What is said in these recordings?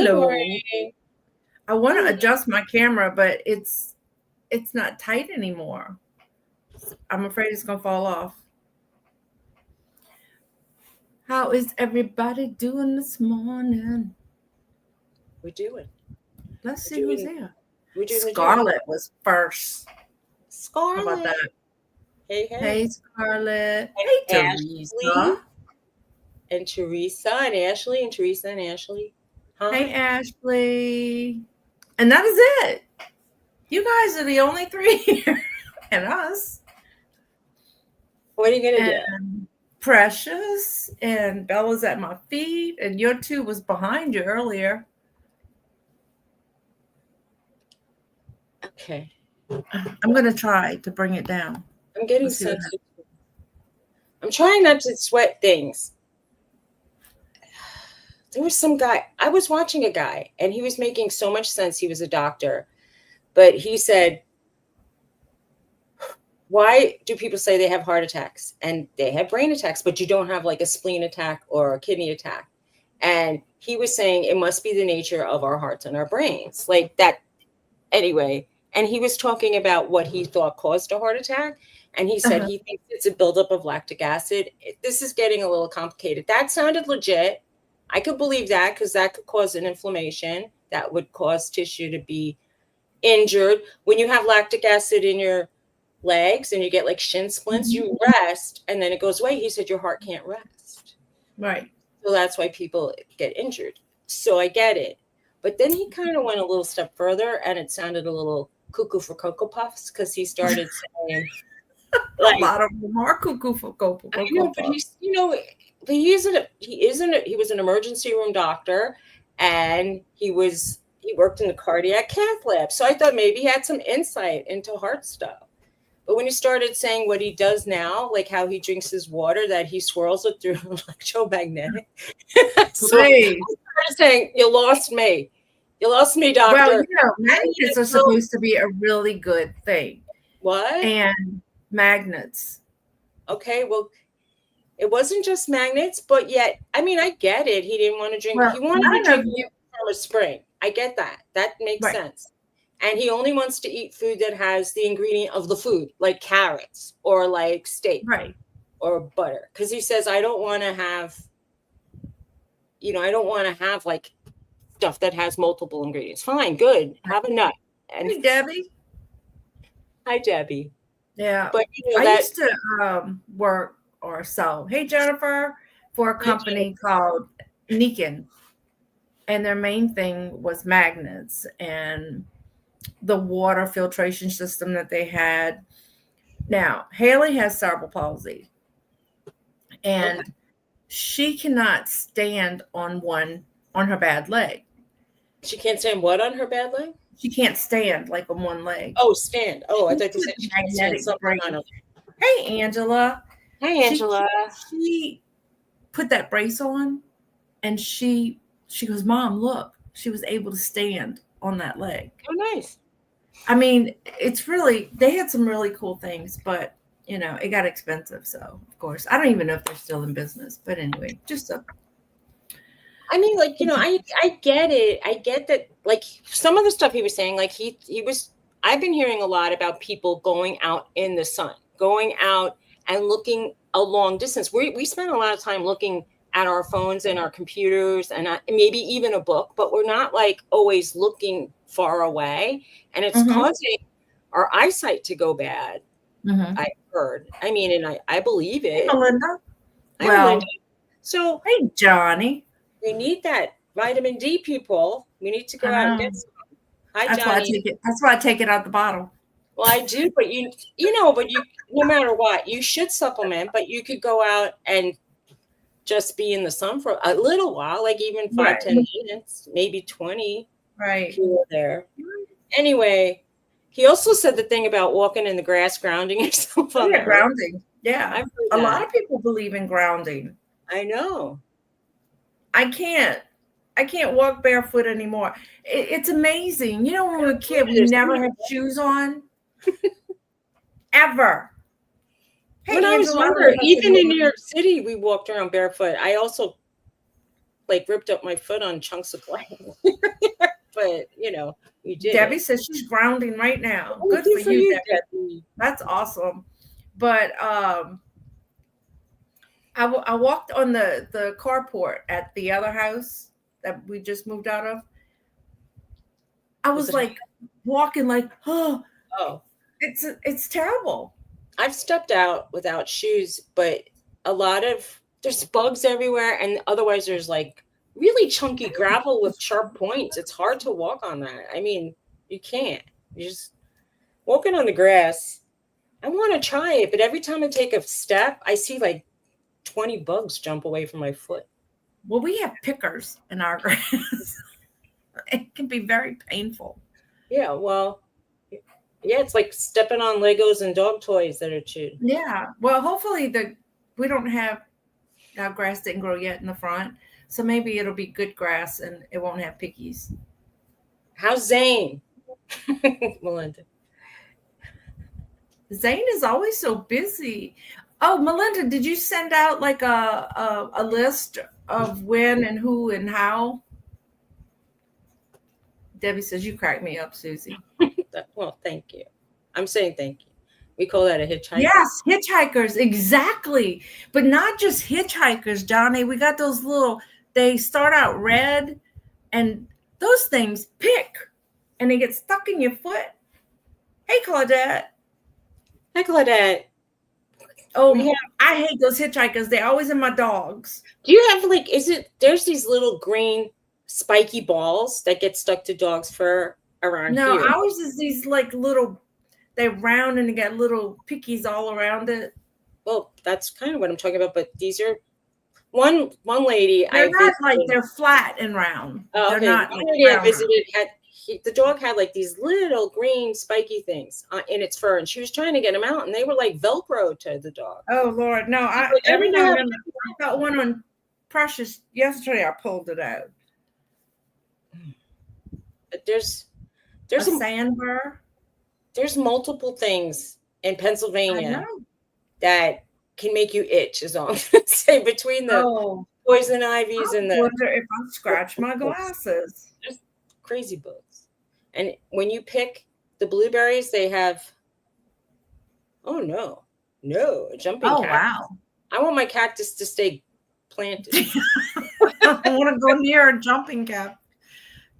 Good Hello. morning. I want to adjust my camera, but it's not tight anymore. I'm afraid it's gonna fall off. How is everybody doing this morning? We're doing. Let's We're see who's doing. there. We're doing the job. Scarlett was first. How about Scarlett. that? Hey, hey. Hey, Scarlett. And Hey, Ashley. Teresa. And Teresa and Ashley and Teresa and Ashley. Huh? Hey, Ashley. And that is it. You guys are the only three here, and us. What are you gonna do? And Precious and Bella's at my feet, and your two was behind you earlier. Okay. I'm gonna try to bring it down. I'm getting Let's see what sensitive. I'm trying not to sweat things. There was some guy. I was watching a guy, and he was making so much sense. He was a doctor, but he said, why do people say they have heart attacks and they have brain attacks, but you don't have like a spleen attack or a kidney attack? And he was saying it must be the nature of our hearts and our brains, like that. Anyway, and he was talking about what he thought caused a heart attack. And he said he thinks it's a buildup of lactic acid. This is getting a little complicated. That sounded legit. I could believe that because that could cause an inflammation that would cause tissue to be injured. When you have lactic acid in your legs and you get like shin splints, you rest and then it goes away. He said your heart can't rest. Right. So that's why people get injured. So I get it. But then he kind of went a little step further and it sounded a little cuckoo for Cocoa Puffs because he started saying like, a lot of them are cuckoo for Cocoa Puffs. I know, but he was an emergency room doctor and he worked in the cardiac cath lab. So I thought maybe he had some insight into heart stuff. But when he started saying what he does now, like how he drinks his water, that he swirls it through electromagnetic. So I started saying, you lost me. You lost me, doctor. Well, magnets are supposed to be a really good thing. What? And magnets. Okay, well, it wasn't just magnets, but yet, I mean, I get it. He didn't want to drink. He wanted to drink from a spring. I get that. That makes sense. And he only wants to eat food that has the ingredient of the food, like carrots or like steak or butter. Because he says, I don't want to have like stuff that has multiple ingredients. Fine, good. Have a nut. And hey, Debbie. Hi, Debbie. Yeah. But I used to work or sell. Hey, Jennifer, for a company called Niken. And their main thing was magnets and the water filtration system that they had. Now, Haley has cerebral palsy. And she cannot stand on her bad leg. She can't stand what on her bad leg? She can't stand like on one leg. Oh, stand. Oh, I thought you said she can't stand something on her. Hey, Angela. Hi, Angela. She put that brace on and she goes, Mom, look, she was able to stand on that leg. Oh, nice. I mean, they had some really cool things, but it got expensive. So of course, I don't even know if they're still in business, but anyway, I mean, like, I get it. I get that, like, some of the stuff he was saying, like, I've been hearing a lot about people going out in the sun, going out and looking a long distance. We spend a lot of time looking at our phones and our computers and maybe even a book, but we're not like always looking far away. And it's causing our eyesight to go bad. I heard. I mean, and I believe it. Hey, Melinda. Melinda. So, hey, Johnny. We need that vitamin D, people. We need to go out and get some. Hi, Johnny. That's why I take it out the bottle. Well, I do, but no matter what, you should supplement, but you could go out and just be in the sun for a little while, like even 5-10 minutes, maybe 20. Right. Here or there. Anyway, he also said the thing about walking in the grass, grounding yourself. Grounding. Yeah. A lot of people believe in grounding. I know. I can't walk barefoot anymore. It's amazing. When we were a kid, we never had shoes on. Ever. Hey, when I was younger, even in New York City, we walked around barefoot. I also like ripped up my foot on chunks of glass. But you did. Debbie says she's grounding right now. Oh, good for you, Debbie. That's awesome. But I walked on the carport at the other house that we just moved out of. I was like walking like, oh, it's terrible. I've stepped out without shoes, but there's bugs everywhere, and otherwise there's like really chunky gravel with sharp points. It's hard to walk on that. I mean, you can't. You're just walking on the grass. I want to try it, but every time I take a step, I see like 20 bugs jump away from my foot. Well, we have pickers in our grass. It can be very painful. Yeah, well, it's like stepping on Legos and dog toys that are chewed. Yeah, well, hopefully we don't have, our grass didn't grow yet in the front, so maybe it'll be good grass and it won't have pickies. How's Zane? Melinda. Zane is always so busy. Oh, Melinda, did you send out like a list of when and who and how? Debbie says, you crack me up, Suzy. Well, thank you. I'm saying thank you. We call that a hitchhiker. Yes, hitchhikers, exactly. But not just hitchhikers, Johnny. We got those they start out red, and those things pick, and they get stuck in your foot. Hey, Claudette. Hi, Claudette. Oh, I hate those hitchhikers. They're always in my dogs. Do you have there's these little green spiky balls that get stuck to dogs' fur around here? No, ours is these like they're round and they got little pickies all around it. Well, that's kind of what I'm talking about, but these are one lady. They're flat and round. Oh, they're okay. not One lady I visited the dog had like these little green spiky things in its fur, and she was trying to get them out, and they were like Velcro to the dog. Oh Lord, no! Every now and then I got one on Precious yesterday. I pulled it out. But there's a sandburr. There's multiple things in Pennsylvania that can make you itch, is all I'm gonna say, between the poison ivies and the. I wonder if I scratch my glasses. There's crazy bugs, and when you pick the blueberries, they have. Oh no, jumping. Oh cactus. Wow! I want my cactus to stay planted. I want to go near a jumping cactus.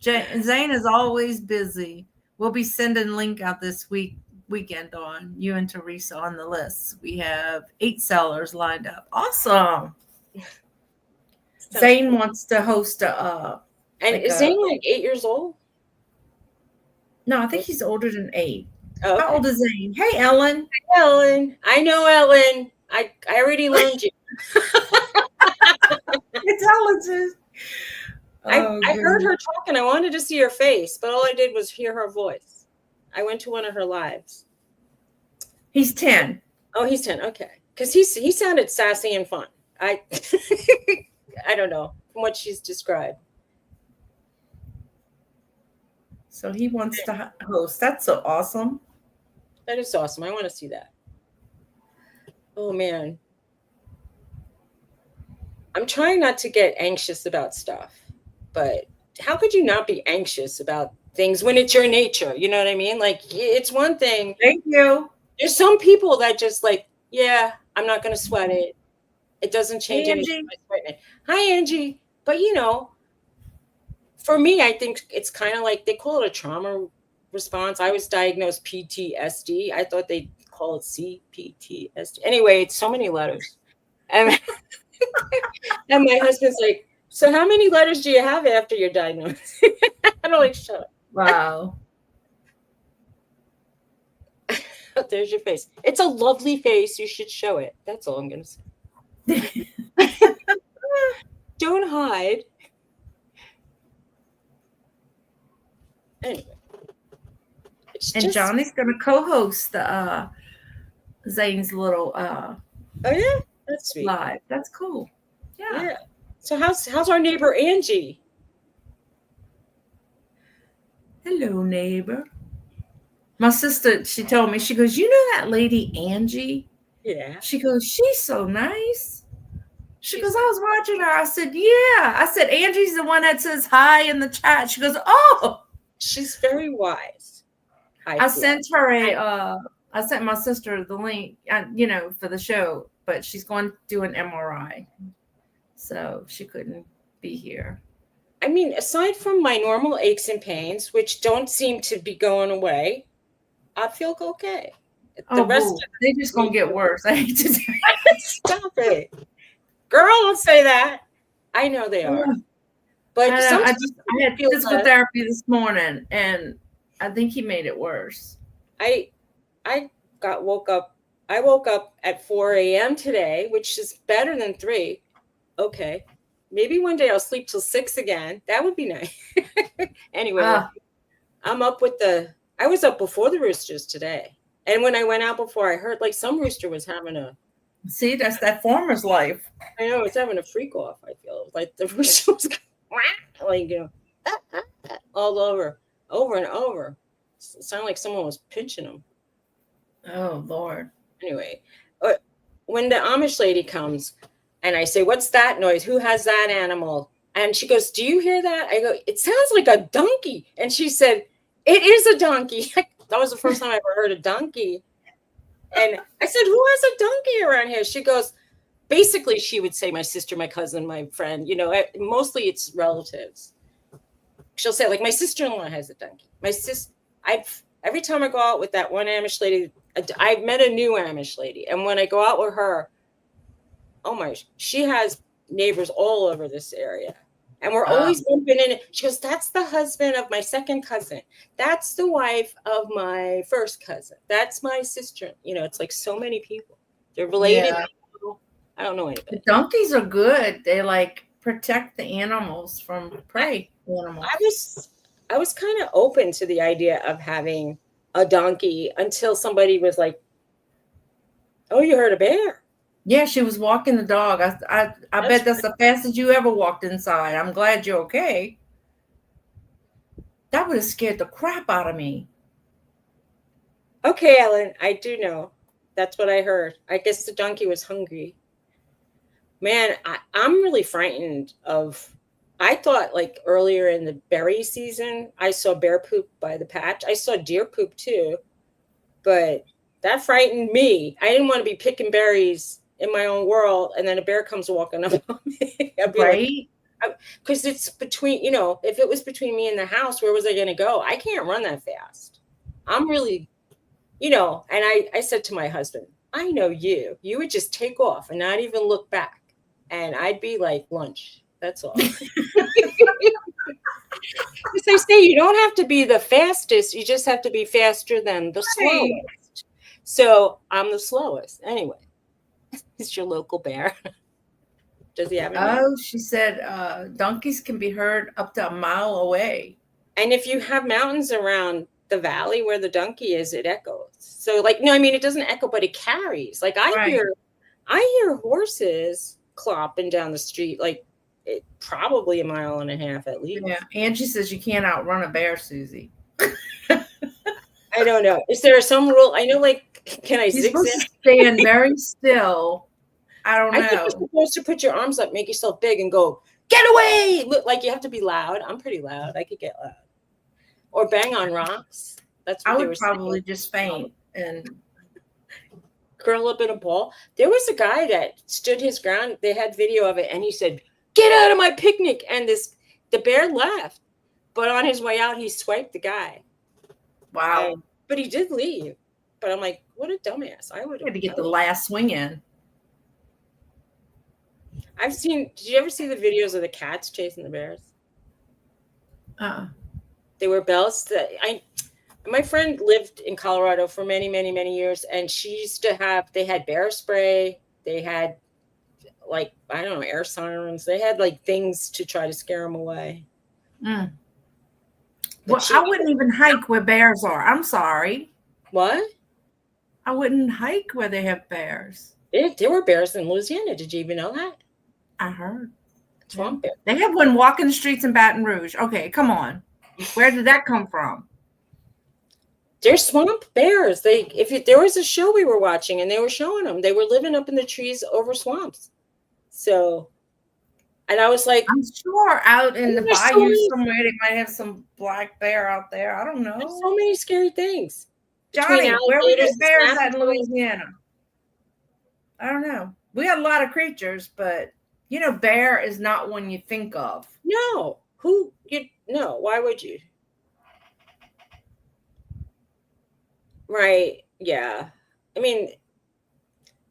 Zane is always busy. We'll be sending a link out this weekend on you and Teresa on the list. We have 8 sellers lined up. Awesome. Zane wants to host is Zane like 8 years old? No, I think he's older than 8. Oh, okay. How old is Zane? Hey, Ellen. Hey, Ellen. I know Ellen. I already learned you. Intelligent. I heard her talking. I wanted to see her face, but all I did was hear her voice. I went to one of her lives. He's 10. Oh, he's 10. Okay. Because he sounded sassy and fun. I don't know from what she's described. So he wants to host. That's so awesome. That is awesome. I want to see that. Oh, man. I'm trying not to get anxious about stuff. But how could you not be anxious about things when it's your nature? You know what I mean? Like, it's one thing. Thank you. There's some people that just like, yeah, I'm not going to sweat it. It doesn't change anything. Hi, Angie. But, for me, I think it's kind of like they call it a trauma response. I was diagnosed PTSD. I thought they'd call it CPTSD. Anyway, it's so many letters. And my husband's like, so how many letters do you have after your diagnosis? I'm like, shut up. Wow. There's your face. It's a lovely face. You should show it. That's all I'm going to say. Don't hide. Anyway. And Johnny's going to co-host the Zane's little oh, yeah? That's sweet. Live. That's cool. Yeah. So how's our neighbor Angie? Hello, neighbor. My sister, she told me, she goes, you know that lady Angie? Yeah. She goes, she's so nice. She goes, I was watching her. I said, yeah. I said, Angie's the one that says hi in the chat. She goes, oh. She's very wise. I sent her I sent my sister the link, for the show, but she's going to do an MRI. So she couldn't be here. I mean, aside from my normal aches and pains, which don't seem to be going away, I feel okay. The rest they're just going to get worse. I hate to stop it. Girl, don't say that. I know they are. But I had physical therapy this morning, and I think he made it worse. I woke up at 4 a.m. today, which is better than 3. Okay. Maybe one day I'll sleep till 6 again. That would be nice. Anyway, I'm up I was up before the roosters today. And when I went out before, I heard like some rooster was having see, that's that farmer's life. I know, it's having a freak off, I feel. Like the rooster was like, all over and over. It sounded like someone was pinching him. Oh, Lord. Anyway, when the Amish lady comes and I say, what's that noise? Who has that animal? And she goes, do you hear that? I go, it sounds like a donkey. And she said, it is a donkey. That was the first time I ever heard a donkey. And I said, who has a donkey around here? She goes, basically, she would say my sister, my cousin, my friend, mostly it's relatives. She'll say, like, my sister-in-law has a donkey. Every time I go out with that one Amish lady, I've met a new Amish lady. And when I go out with her, she has neighbors all over this area. And we're always bumping in it. She goes, that's the husband of my second cousin. That's the wife of my first cousin. That's my sister. It's like so many people. They're related. Yeah. I don't know anybody. The donkeys are good. They like protect the animals from prey animals. I was kind of open to the idea of having a donkey until somebody was like, oh, you heard a bear. Yeah, she was walking the dog. I bet that's the fastest you ever walked inside. I'm glad you're okay. That would have scared the crap out of me. Okay, Ellen, I do know. That's what I heard. I guess the donkey was hungry. Man, I'm really frightened of... I thought like earlier in the berry season, I saw bear poop by the patch. I saw deer poop too, but that frightened me. I didn't want to be picking berries in my own world, and then a bear comes walking up on me. Right? Because it's between, if it was between me and the house, where was I going to go? I can't run that fast. I'm really, and I said to my husband, I know you would just take off and not even look back. And I'd be like lunch. That's all. As I say, you don't have to be the fastest. You just have to be faster than the slowest. So I'm the slowest. Anyway, it's your local bear. Does he have any? Oh, she said donkeys can be heard up to a mile away. And if you have mountains around the valley where the donkey is, it echoes. So it doesn't echo, but it carries. Like I hear horses clopping down the street, like probably a mile and a half at least. Yeah. Angie says you can't outrun a bear, Suzy. I don't know. Is there some rule? I know, can I zigzag? Supposed to stand very still. I don't know. I think you're supposed to put your arms up, make yourself big, and go, get away! Look, like you have to be loud. I'm pretty loud. I could get loud. Or bang on rocks. That's what I would probably just faint and curl up in a ball. There was a guy that stood his ground. They had video of it, and he said, get out of my picnic. And the bear left. But on his way out, he swiped the guy. Wow. But he did leave. But I'm like, what a dumbass. I would have to get the last swing in. did you ever see the videos of the cats chasing the bears? They were bells my friend lived in Colorado for many, many, many years, and she used to they had bear spray. They had air sirens. They had things to try to scare them away. Well, I wouldn't even hike where bears are. I'm sorry. What? I wouldn't hike where they have bears. There were bears in Louisiana. Did you even know that? I heard. Swamp bear. They have one walking the streets in Baton Rouge. Okay, come on. Where did that come from? They're swamp bears. There was a show we were watching, and they were showing them. They were living up in the trees over swamps. So, and I was like, I'm sure out in the there's bayou somewhere they might have some black bear out there. I don't there's know. so many scary things. Between Johnny, where we alligators get bears and at in Louisiana? I don't know. We got a lot of creatures, but bear is not one you think of. No, no, why would you? Right. Yeah. I mean,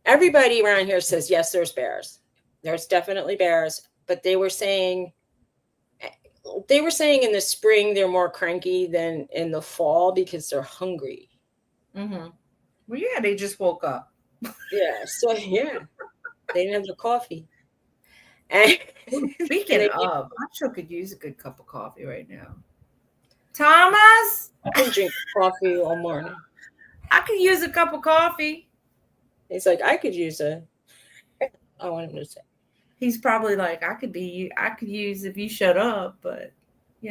everybody around here says, yes, there's bears. There's definitely bears, but they were saying in the spring they're more cranky than in the fall because they're hungry. Mm-hmm. Well, yeah, they just woke up. Yeah. So yeah, they didn't have the coffee. And speaking of, I sure could use a good cup of coffee right now. Thomas, I've been drinking coffee all morning. I could use a cup of coffee. He's like, I could use I want him to say. He's probably like, I could use if you shut up, but he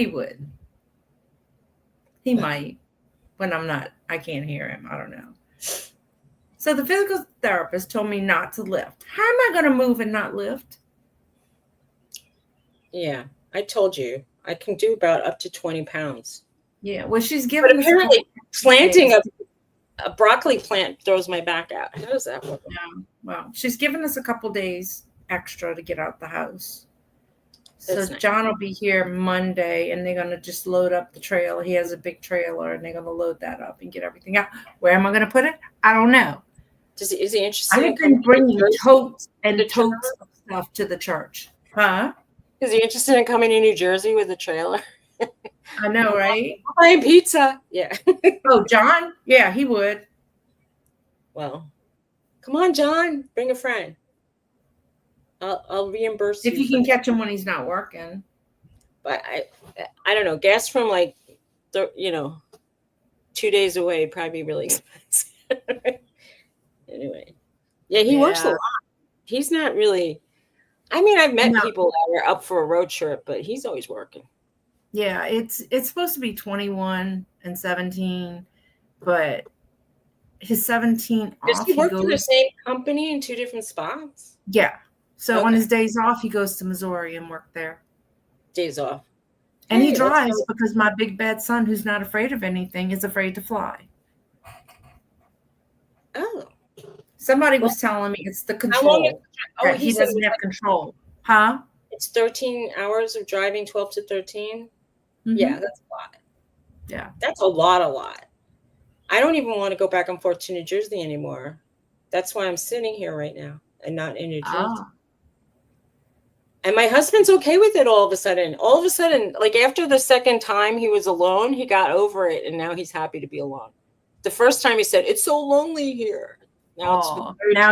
would. He might, when I can't hear him. I don't know. So the physical therapist told me not to lift. How am I going to move and not lift? Yeah, I told you I can do about up to 20 pounds. Yeah, well, she's giving us apparently planting a broccoli plant throws my back out. How does that work? Yeah, well, she's given us a couple days extra to get out the house. That's so nice. John will be here Monday, and they're going to just load up the trailer. He has a big trailer, and they're going to load that up and get everything out. Where am I going to put it? I don't know. Is he interested? I've been bringing totes and totes of stuff to the church. Huh? Is he interested in coming to New Jersey with a trailer? I know, right? Buying pizza. Yeah. Oh, John? Yeah, he would. Well, come on, John. Bring a friend. I'll reimburse you. If you can catch him when he's not working. But I don't know. Gas from 2 days away would probably be really expensive. Anyway. Yeah, he works a lot. He's not really. I mean, I've met people that are up for a road trip, but he's always working. Yeah, it's supposed to be 21 and 17, but his 17 Does he work for the same company in 2 different spots? Yeah. So on his days off, he goes to Missouri and work there. Days off. And he drives because my big bad son, who's not afraid of anything, is afraid to fly. Oh. Somebody was telling me it's the control. He doesn't have control. Huh? It's 13 hours of driving, 12 to 13. Mm-hmm. Yeah, that's a lot. Yeah. That's a lot. I don't even want to go back and forth to New Jersey anymore. That's why I'm sitting here right now and not in New Jersey. Oh. And my husband's okay with it all of a sudden. All of a sudden, like after the second time he was alone, he got over it, and now he's happy to be alone. The first time he said, "It's so lonely here." Now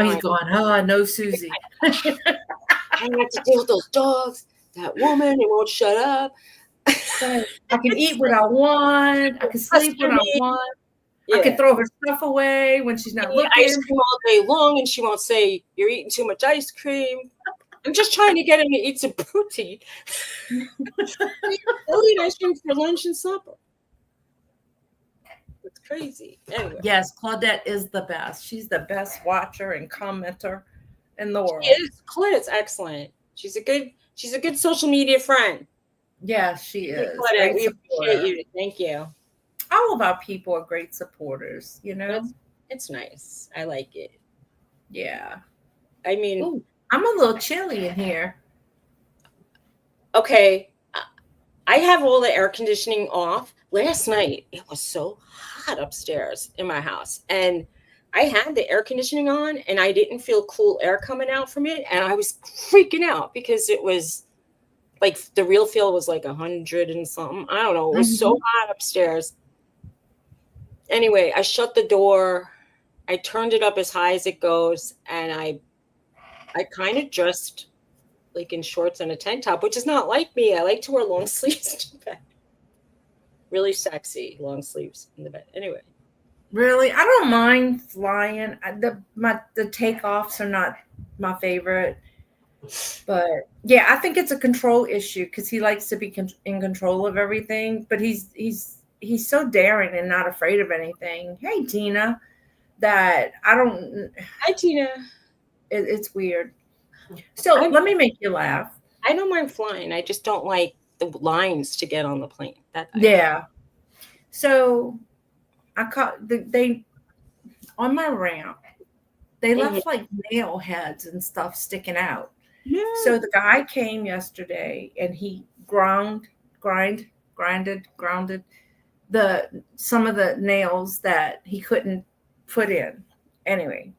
he's going, no, Suzy. I have to deal with those dogs, that woman, it won't shut up. I can eat what I want. I can sleep when I want. Yeah. I can throw her stuff away when she's not looking. Ice cream all day long, and she won't say, "You're eating too much ice cream." I'm just trying to get him to eat some protein. He'll eat ice cream for lunch and supper. It's crazy. Anyway. Yes, Claudette is the best. She's the best watcher and commenter in the world. Claudette's excellent. She's a good social media friend. Yeah, she is. Claudette, we appreciate you. Thank you. All of our people are great supporters, It's nice. I like it. Yeah. I mean, ooh, I'm a little chilly in here. Okay. I have all the air conditioning off. Last night, it was so hot upstairs in my house. And I had the air conditioning on, and I didn't feel cool air coming out from it. And I was freaking out because it was like the real feel was like 100 and something. I don't know. It was so hot upstairs. Anyway, I shut the door. I turned it up as high as it goes. And I kind of dressed like in shorts and a tank top, which is not like me. I like to wear long sleeves to bed. Really sexy long sleeves in the bed. Anyway. Really? I don't mind flying. The takeoffs are not my favorite. But yeah, I think it's a control issue because he likes to be in control of everything. But he's so daring and not afraid of anything. Hey, Tina. That I don't. Hi, Tina. It's weird. So let me make you laugh. I don't mind flying. I just don't like the lines to get on the plane. Yeah. So I caught they on my ramp. They left like nail heads and stuff sticking out. Yeah. So the guy came yesterday and he grounded some of the nails that he couldn't put in. Anyway,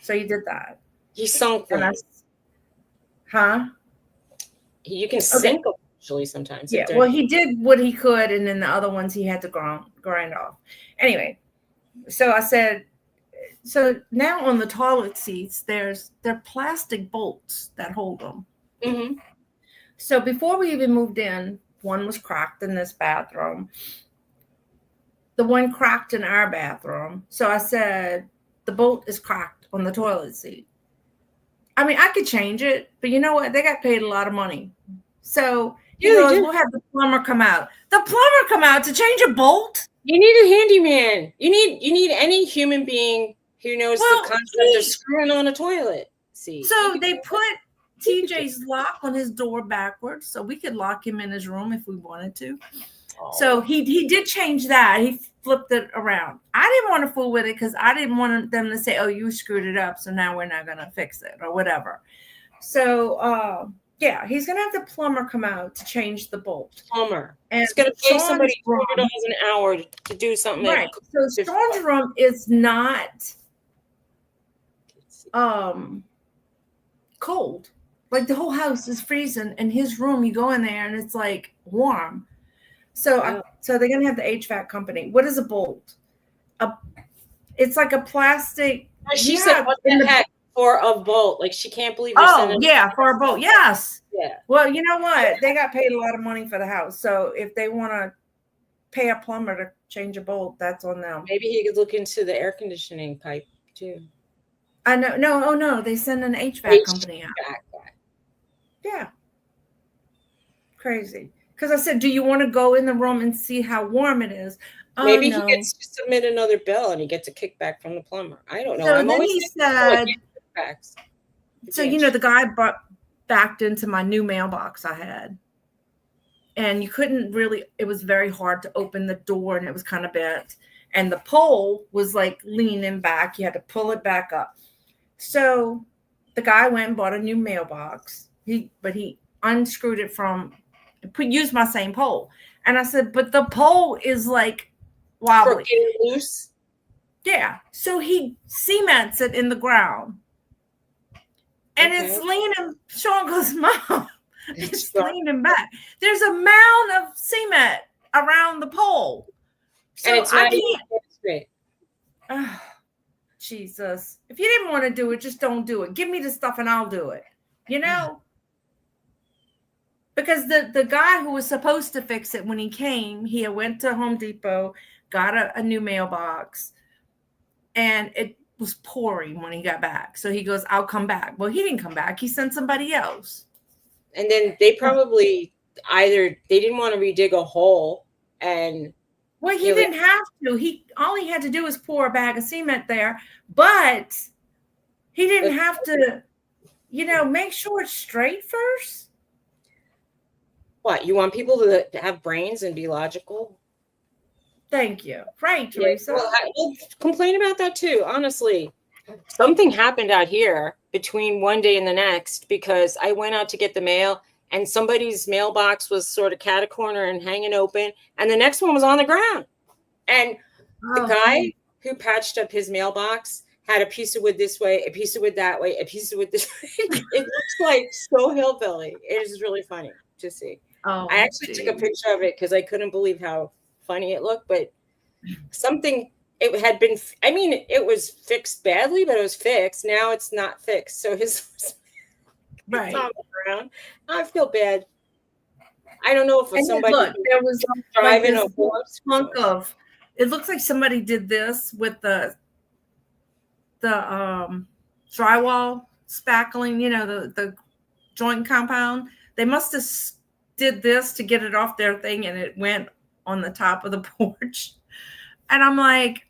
so he did that. He sunk them. You can sink them actually sometimes. Yeah, well, he did what he could, and then the other ones he had to grind off. Anyway, so I said, so now on the toilet seats, they're plastic bolts that hold them. Mm-hmm. So before we even moved in, one was cracked in this bathroom. The one cracked in our bathroom. So I said, the bolt is cracked on the toilet seat. I mean, I could change it, but you know what? They got paid a lot of money. So he goes, we'll have the plumber come out. The plumber come out to change a bolt? You need a handyman. You need any human being who knows the concept of screwing on a toilet seat. So they put TJ's lock on his door backwards, so we could lock him in his room if we wanted to. Oh. So he did change that. He flipped it around. I didn't want to fool with it because I didn't want them to say, oh, you screwed it up, so now we're not going to fix it or whatever. So, yeah, he's going to have the plumber come out to change the bolt. Plumber. And he's going to pay somebody $200 an hour to do something. Right. So Sean's room is not cold. Like the whole house is freezing, and his room, you go in there and it's like warm. So, so they're gonna have the HVAC company. What is a bolt? It's like a plastic. She said, "What the heck for a bolt?" Like she can't believe. For a bolt. Yes. Yeah. Well, you know what? They got paid a lot of money for the house, so if they want to pay a plumber to change a bolt, that's on them. Maybe he could look into the air conditioning pipe too. I know. No. Oh no, they send an HVAC company out. Yeah. Crazy. Because I said, do you want to go in the room and see how warm it is? Maybe he gets to submit another bill and he gets a kickback from the plumber. I don't know. So then he said, so, you know, the guy backed into my new mailbox I had. And you couldn't really, it was very hard to open the door and it was kind of bent. And the pole was like leaning back. You had to pull it back up. So the guy went and bought a new mailbox. But he unscrewed it used my same pole. And I said, but the pole is like wobbly. Loose? Yeah. So he cements it in the ground. And it's leaning. Sean goes, Mom, it's leaning back. There's a mound of cement around the pole. So and it's not even straight. Oh, Jesus. If you didn't want to do it, just don't do it. Give me the stuff and I'll do it. You know? Because the guy who was supposed to fix it when he came, he went to Home Depot, got a new mailbox, and it was pouring when he got back. So he goes, I'll come back. Well, he didn't come back. He sent somebody else. And then they probably they didn't want to redig a hole. And well, he didn't have to. All he had to do was pour a bag of cement there, but he didn't have to, make sure it's straight first. What, you want people to have brains and be logical? Thank you. Right, Teresa. Well, we'll complain about that too, honestly. Something happened out here between one day and the next because I went out to get the mail and somebody's mailbox was sort of catacorner and hanging open, and the next one was on the ground. And the guy who patched up his mailbox had a piece of wood this way, a piece of wood that way, a piece of wood this way. It looks like so hillbilly. It is really funny to see. I actually took a picture of it because I couldn't believe how funny it looked, but it had been, it was fixed badly, but it was fixed. Now it's not fixed. So his right on the ground. I feel bad. I don't know if somebody there was driving like a horse. Hunk of, it looks like somebody did this with the drywall spackling, the joint compound. They must have did this to get it off their thing, and it went on the top of the porch. And I'm like,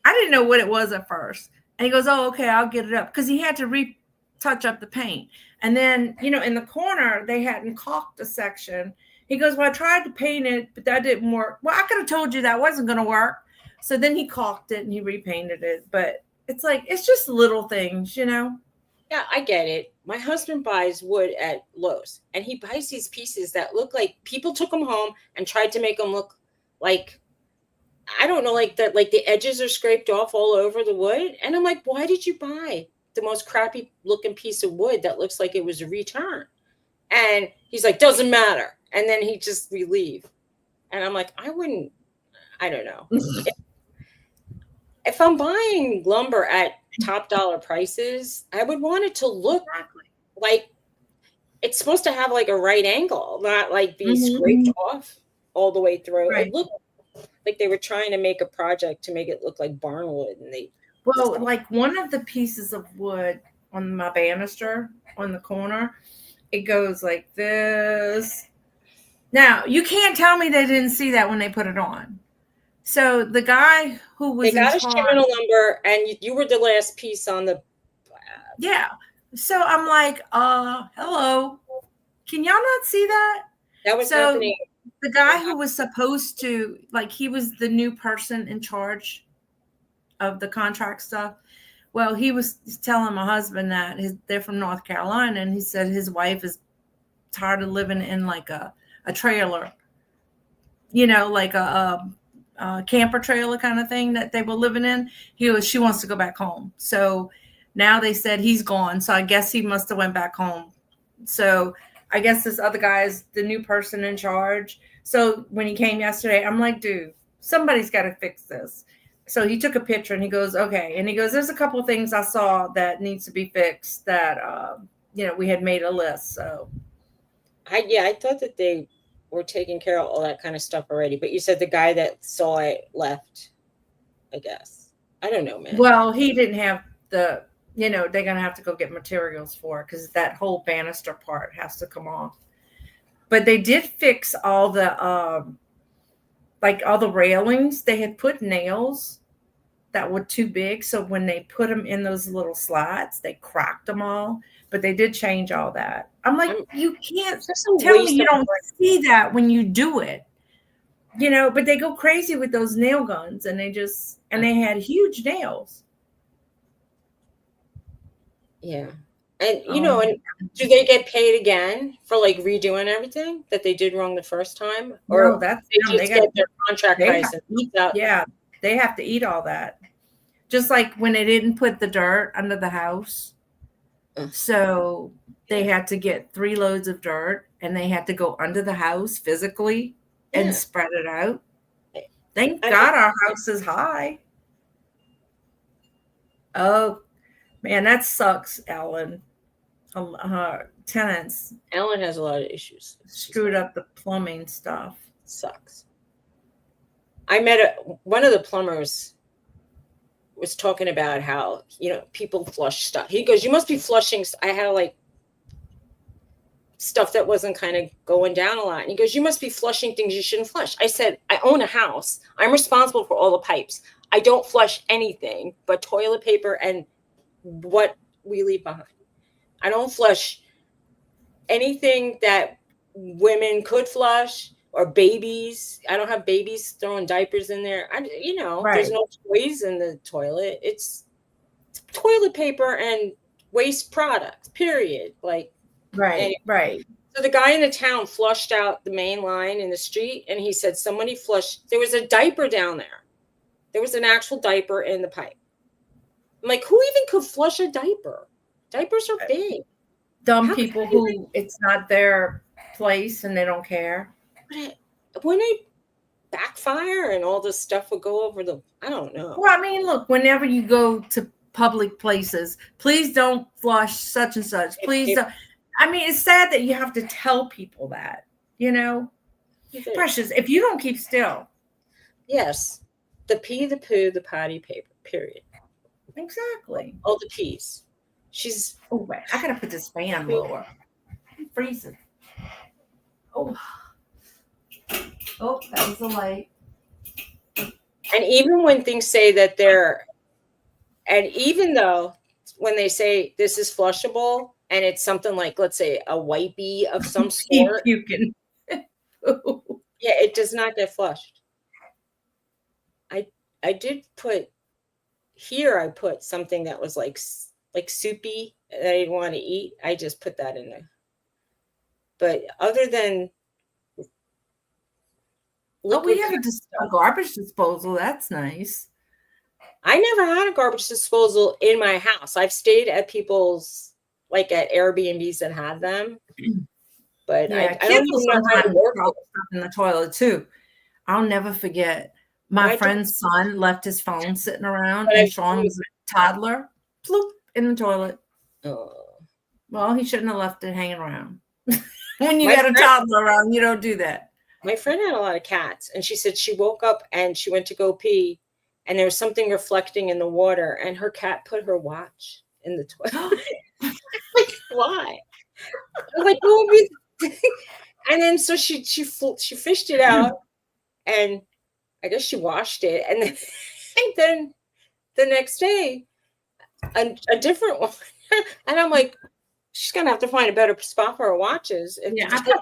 I didn't know what it was at first. And he goes, oh, okay, I'll get it up. Because he had to retouch up the paint. And then, in the corner, they hadn't caulked a section. He goes, well, I tried to paint it, but that didn't work. Well, I could have told you that wasn't going to work. So then he caulked it and he repainted it. But it's like, it's just little things, Yeah, I get it. My husband buys wood at Lowe's, and he buys these pieces that look like people took them home and tried to make them look like, I don't know, like that, like the edges are scraped off all over the wood. And I'm like, why did you buy the most crappy looking piece of wood that looks like it was a return? And he's like, doesn't matter. And then he just leave. And I'm like, I don't know. If I'm buying lumber at top dollar prices, I would want it to look like it's supposed to have like a right angle, not like be scraped off all the way through. Right. It looked like they were trying to make a project to make it look like barnwood, and like one of the pieces of wood on my banister on the corner, it goes like this. Now you can't tell me they didn't see that when they put it on. So the guy who was they got a shipment of lumber, and you were the last piece on the. Yeah. So I'm like, hello. Can y'all not see that? That was happening. The guy who was supposed to, like, he was the new person in charge of the contract stuff. Well, he was telling my husband that they're from North Carolina, and he said his wife is tired of living in like a trailer, like a camper trailer kind of thing that they were living in. She wants to go back home. So now they said he's gone. So I guess he must have went back home. So I guess this other guy is the new person in charge. So when he came yesterday, I'm like, dude, somebody's got to fix this. So he took a picture and he goes, okay. And he goes, there's a couple of things I saw that needs to be fixed that, we had made a list. So I thought that they were taking care of all that kind of stuff already. But you said the guy that saw it left, I guess. I don't know, man. Well, he didn't have they're going to have to go get materials for it because that whole banister part has to come off. But they did fix all the, all the railings. They had put nails that were too big. So when they put them in those little slots, they cracked them all. But they did change all that. I'm like, you can't tell me you don't see that when you do it. But they go crazy with those nail guns and they had huge nails. Yeah. And, and do they get paid again for like redoing everything that they did wrong the first time? Or no, that's they get their contract price and eat up? Yeah, they have to eat all that. Just like when they didn't put the dirt under the house. So they had to get 3 loads of dirt and they had to go under the house physically and spread it out. Thank God our house is high. Oh, man, that sucks, Ellen. Tenants. Ellen has a lot of issues. Screwed up the plumbing stuff. Sucks. I met one of the plumbers was talking about how, people flush stuff. He goes, you must be flushing. I had like stuff that wasn't kind of going down a lot. And he goes, you must be flushing things you shouldn't flush. I said, I own a house. I'm responsible for all the pipes. I don't flush anything but toilet paper and what we leave behind. I don't flush anything that women could flush or babies. I don't have babies throwing diapers in there. There's no toys in the toilet. It's toilet paper and waste products, period. Like, right. So the guy in the town flushed out the main line in the street, and he said somebody flushed. There was a diaper down there. There was an actual diaper in the pipe. I'm like, who even could flush a diaper? Diapers are big. Dumb people who it's not their place and they don't care. But wouldn't it backfire and all this stuff would go over I don't know. Well, I mean, look, whenever you go to public places, please don't flush such and such. Please don't. I mean, it's sad that you have to tell people that, Precious, if you don't keep still. Yes. The pee, the poo, the potty paper, period. Exactly. All the peas. Oh, wait. I got to put this fan lower. I'm freezing. Oh, that was a light. And even when things say that they're And even though when they say this is flushable and it's something like, let's say, a wipey of some sort, puking. yeah, it does not get flushed. I did put here. I put something that was like soupy that I didn't want to eat. I just put that in there. But other than we have a garbage disposal. That's nice. I never had a garbage disposal in my house. I've stayed at people's, like at Airbnbs that had them. But yeah, I don't even know how to work stuff in the toilet too. I'll never forget. My friend's son left his phone sitting around, and Sean was a toddler. Ploop, in the toilet. Oh. Well, he shouldn't have left it hanging around. When you got a toddler around, you don't do that. My friend had a lot of cats, and she said she woke up and she went to go pee, and there was something reflecting in the water, and her cat put her watch in the toilet. Like, why? I'm like, oh, and then so she fished it out, and I guess she washed it, and then the next day, a different one, and I'm like, she's gonna have to find a better spot for her watches. Yeah, I think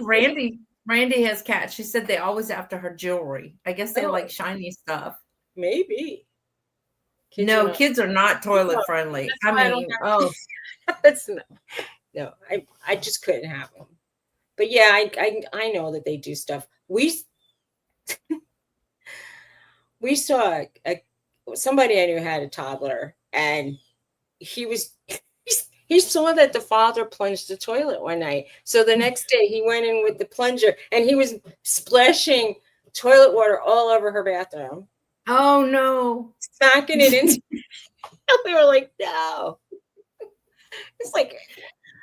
Randy has cats. She said they always after her jewelry. I guess they like shiny stuff. Maybe. Kids are not toilet friendly. I mean, that's no. I just couldn't have them. But yeah, I know that they do stuff. We saw somebody I knew had a toddler, and he saw that the father plunged the toilet one night. So the next day he went in with the plunger, and he was splashing toilet water all over her bathroom. Oh no. Smacking it into we were like, no. It's like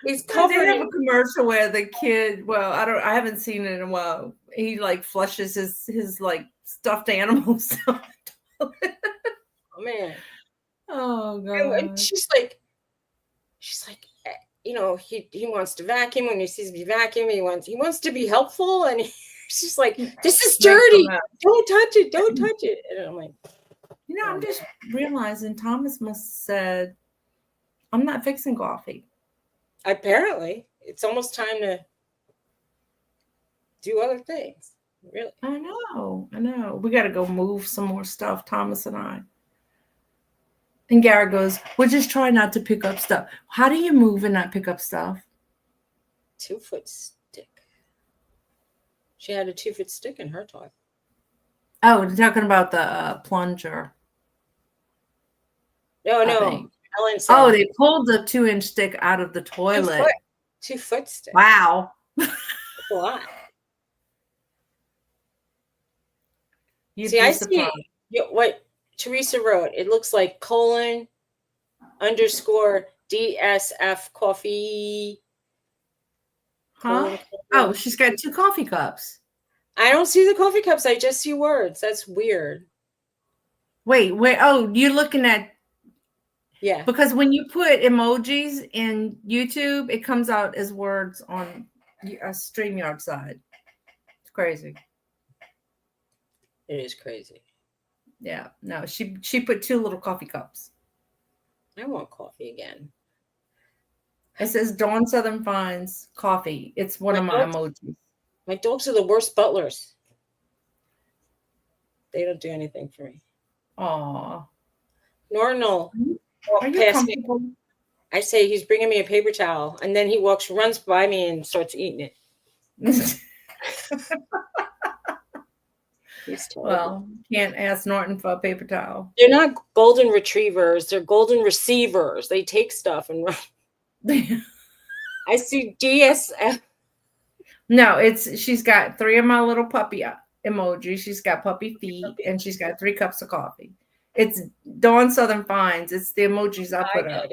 he's covered. They have a commercial where the kid, I haven't seen it in a while. He like flushes his like stuffed animals. Oh man. Oh god. And she's like, you know, he wants to vacuum. When he sees me vacuum, he wants to be helpful, and she's like, this is dirty. Don't touch it. Don't touch it. And I'm like, I'm just realizing Thomas must have said, I'm not fixing coffee. Apparently, it's almost time to do other things. Really. I know. We got to go move some more stuff, Thomas and I. And Garrett goes, we'll just try not to pick up stuff. How do you move and not pick up stuff? 2-foot stick. She had a 2-foot stick in her toy. Oh, you're talking about the plunger. No. Ellen said, oh, they pulled the 2-inch stick out of the toilet. 2-foot stick. Wow. That's a lot. I see what Teresa wrote. It looks like :_DSF coffee. Huh? Oh, she's got 2 coffee cups. I don't see the coffee cups. I just see words. That's weird. Wait. Oh, you're looking at. Yeah. Because when you put emojis in YouTube, it comes out as words on a StreamYard side. It's crazy. It is crazy. Yeah. No, she put 2 little coffee cups. I want coffee again. It says Dawn Southern Finds coffee. It's one of my emojis. My dogs are the worst butlers. They don't do anything for me. Aw. Norton will walk past me. I say he's bringing me a paper towel, and then he runs by me and starts eating it. Well, can't ask Norton for a paper towel. They're not golden retrievers. They're golden receivers. They take stuff and run. I see DSF. No, she's got 3 of my little puppy emojis. She's got puppy feet, and she's got 3 cups of coffee. It's Dawn Southern Finds. It's the emojis I put up.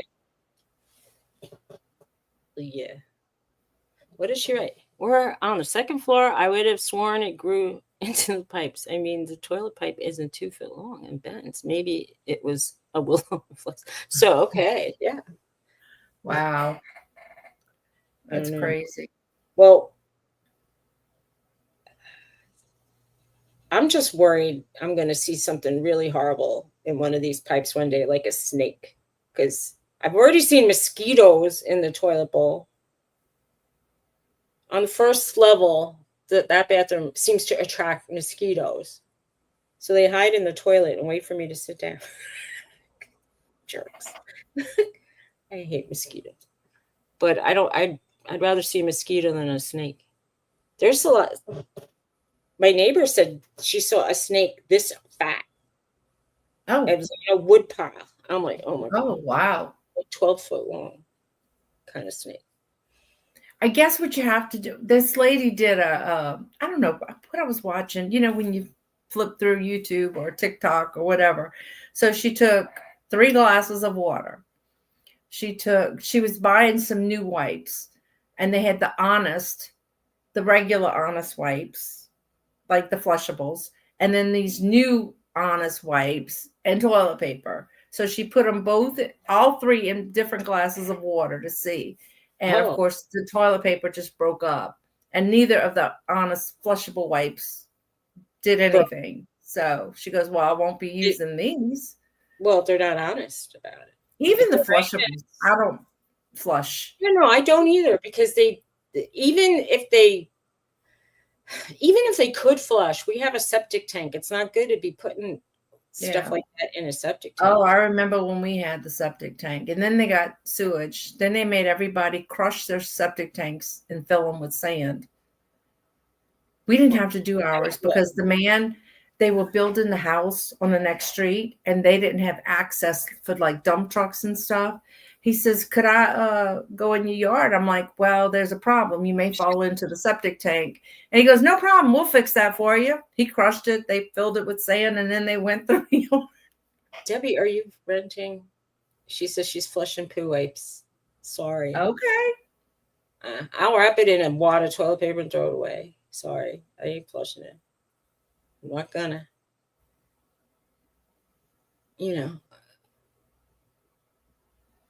Yeah. What did she write? We're on the 2nd floor. I would have sworn it grew into the pipes. I mean, the toilet pipe isn't 2 feet long and bent. Maybe it was a willow flex. So, okay. Yeah. Wow. That's crazy. Well, I'm just worried I'm going to see something really horrible in one of these pipes one day, like a snake. because I've already seen mosquitoes in the toilet bowl. On the first level, that bathroom seems to attract mosquitoes. So they hide in the toilet and wait for me to sit down. Jerks. I hate mosquitoes. But I'd rather see a mosquito than a snake. There's a lot. My neighbor said she saw a snake this fat. Oh. It was like a wood pile. I'm like, oh my God. Oh, wow. Like 12 foot long kind of snake. I guess what you have to do, this lady did I don't know what I was watching, when you flip through YouTube or TikTok or whatever. So she took 3 glasses of water. She was buying some new wipes, and they had the regular Honest wipes, like the flushables, and then these new Honest wipes and toilet paper. So she put them all 3 in different glasses of water to see. And of course, the toilet paper just broke up, and neither of the Honest flushable wipes did anything. So she goes, well, I won't be using these. Well, they're not honest about it. Even the flushables, I don't flush. No, I don't either, because even if they could flush, we have a septic tank. It's not good to be putting stuff like that in a septic tank. Oh, I remember when we had the septic tank, and then they got sewage. Then they made everybody crush their septic tanks and fill them with sand. We didn't have to do ours because they were building the house on the next street, and they didn't have access for like dump trucks and stuff. He says, could I go in your yard? I'm like, well, there's a problem. You may fall into the septic tank. And he goes, no problem. We'll fix that for you. He crushed it. They filled it with sand, and then they went through the yard. Debbie, are you renting? She says she's flushing poo wipes. Sorry. Okay. I'll wrap it in a wad of toilet paper and throw it away. Sorry. I ain't flushing it. I'm not gonna.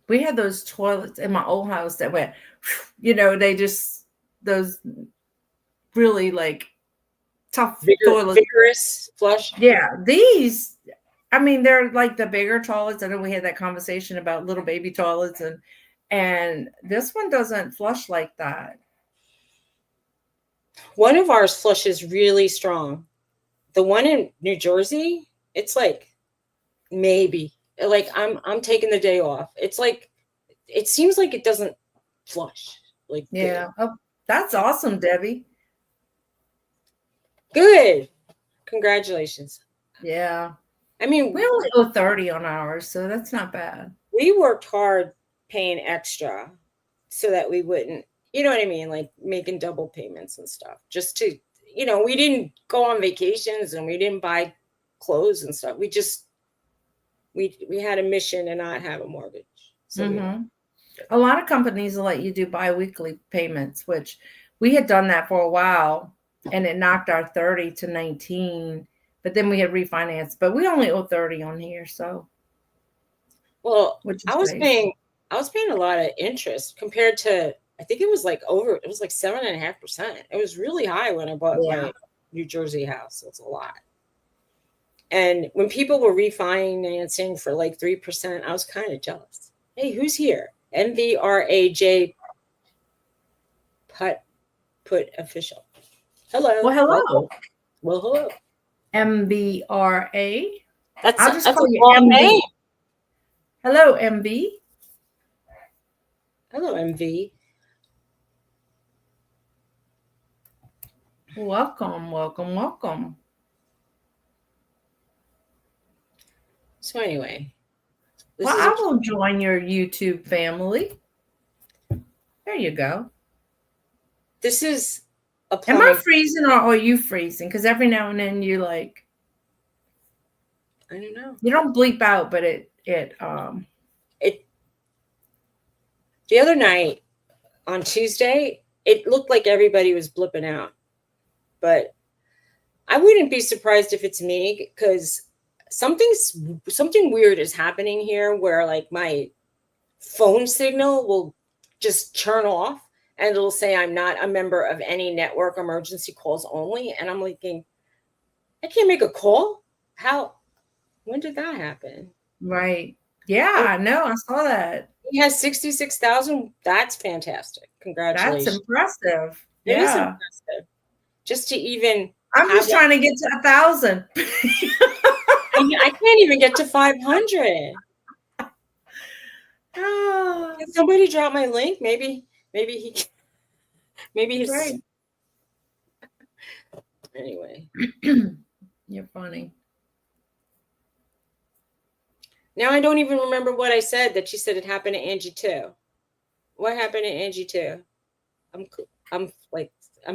We had those toilets in my old house that went, those really like tough toilets. Vigorous flush. Yeah. These, they're like the bigger toilets. I know we had that conversation about little baby toilets, and this one doesn't flush like that. One of ours flushes really strong. The one in New Jersey, it's like maybe. Like I'm taking the day off. It's like it seems like it doesn't flush. Like yeah. Oh, that's awesome, Debbie. Good. Congratulations. Yeah. We only owe 30 on ours, so that's not bad. We worked hard paying extra so that we wouldn't, you know what I mean, like making double payments and stuff. Just to, we didn't go on vacations and we didn't buy clothes and stuff. We just we had a mission to not have a mortgage. So a lot of companies will let you do biweekly payments, which we had done that for a while, and it knocked our 30 to 19. But then we had refinanced. But we only owe 30 on here, so. Well, I was paying a lot of interest compared to, I think it was like 7.5%. It was really high when I bought my New Jersey house. It's a lot. And when people were refinancing for like 3%, I was kind of jealous. Hey, who's here? MVRAJ put official. Hello. Well, hello. Well, hello. MVRA. That's a long name. Hello, MV. Hello, MV. Welcome, welcome, welcome. So anyway. I will join your YouTube family. There you go. This is a Am I freezing or are you freezing? Because every now and then you like. I don't know. You don't bleep out, but it the other night on Tuesday, it looked like everybody was blipping out. But I wouldn't be surprised if it's me, because something weird is happening here where like my phone signal will just turn off and it'll say I'm not a member of any network, emergency calls only. And I'm thinking, I can't make a call? When did that happen? Right. Yeah, I know. I saw that. He has 66,000. That's fantastic. That's Congratulations. impressive. It is Yeah. impressive. Just to even I'm have just trying to get to 1,000. I can't even get to 500. Oh, Can somebody drop my link? Maybe he's right. Anyway. You're funny. Now I don't even remember what I said that she said it happened to Angie too. What happened to Angie too? I'm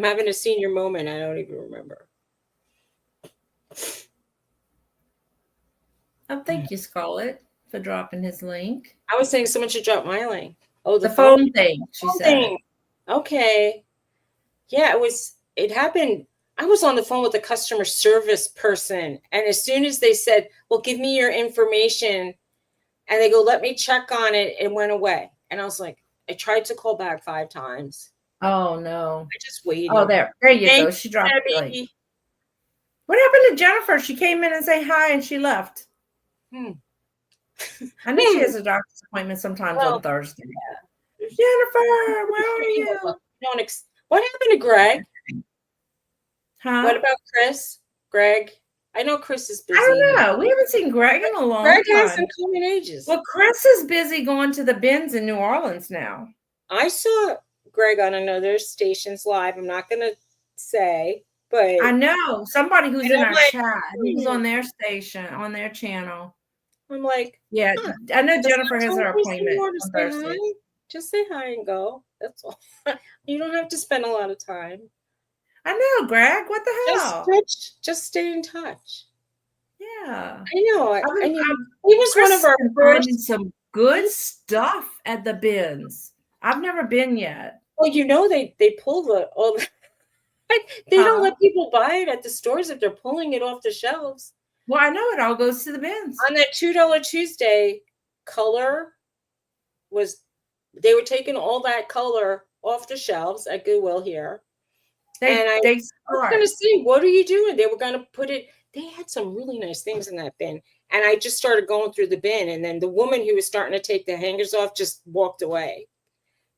having a senior moment. I don't even remember. Oh, thank you, Scarlett, for dropping his link. I was saying someone should drop my link. Oh, the phone thing, she said. Thing. Okay. Yeah, it happened. I was on the phone with a customer service person, and as soon as they said, well, give me your information, and they go, let me check on it, it went away. And I was like, I tried to call back 5 times. Oh, no. I just waited. Oh, there you go. She dropped the link. What happened to Jennifer? She came in and said hi, and she left. I know she has a doctor's appointment sometimes on Thursday. Yeah. Jennifer, where are you? What happened to Greg? Huh? What about Chris? Greg? I know Chris is busy. I don't know. We haven't seen Greg in a long time. Greg hasn't come in ages. Well, Chris is busy going to the bins in New Orleans now. I saw Greg on another station's live. I'm not going to say, but I know somebody who's in our chat. He was on their station, on their channel. I'm like, yeah, I know Jennifer has her appointment on Thursday. Just say hi and go. That's all. You don't have to spend a lot of time. I know, Greg. What the hell? Just stay in touch. Yeah, I know. I mean, he was one of our first. Some good stuff at the bins. I've never been yet. Well, you know they pull all the. They don't let people buy it at the stores if they're pulling it off the shelves. Well, I know it all goes to the bins. On that $2 Tuesday, color they were taking all that color off the shelves at Goodwill here. I was going to see, what are you doing? They were going to put it, they had some really nice things in that bin. And I just started going through the bin. And then the woman who was starting to take the hangers off just walked away.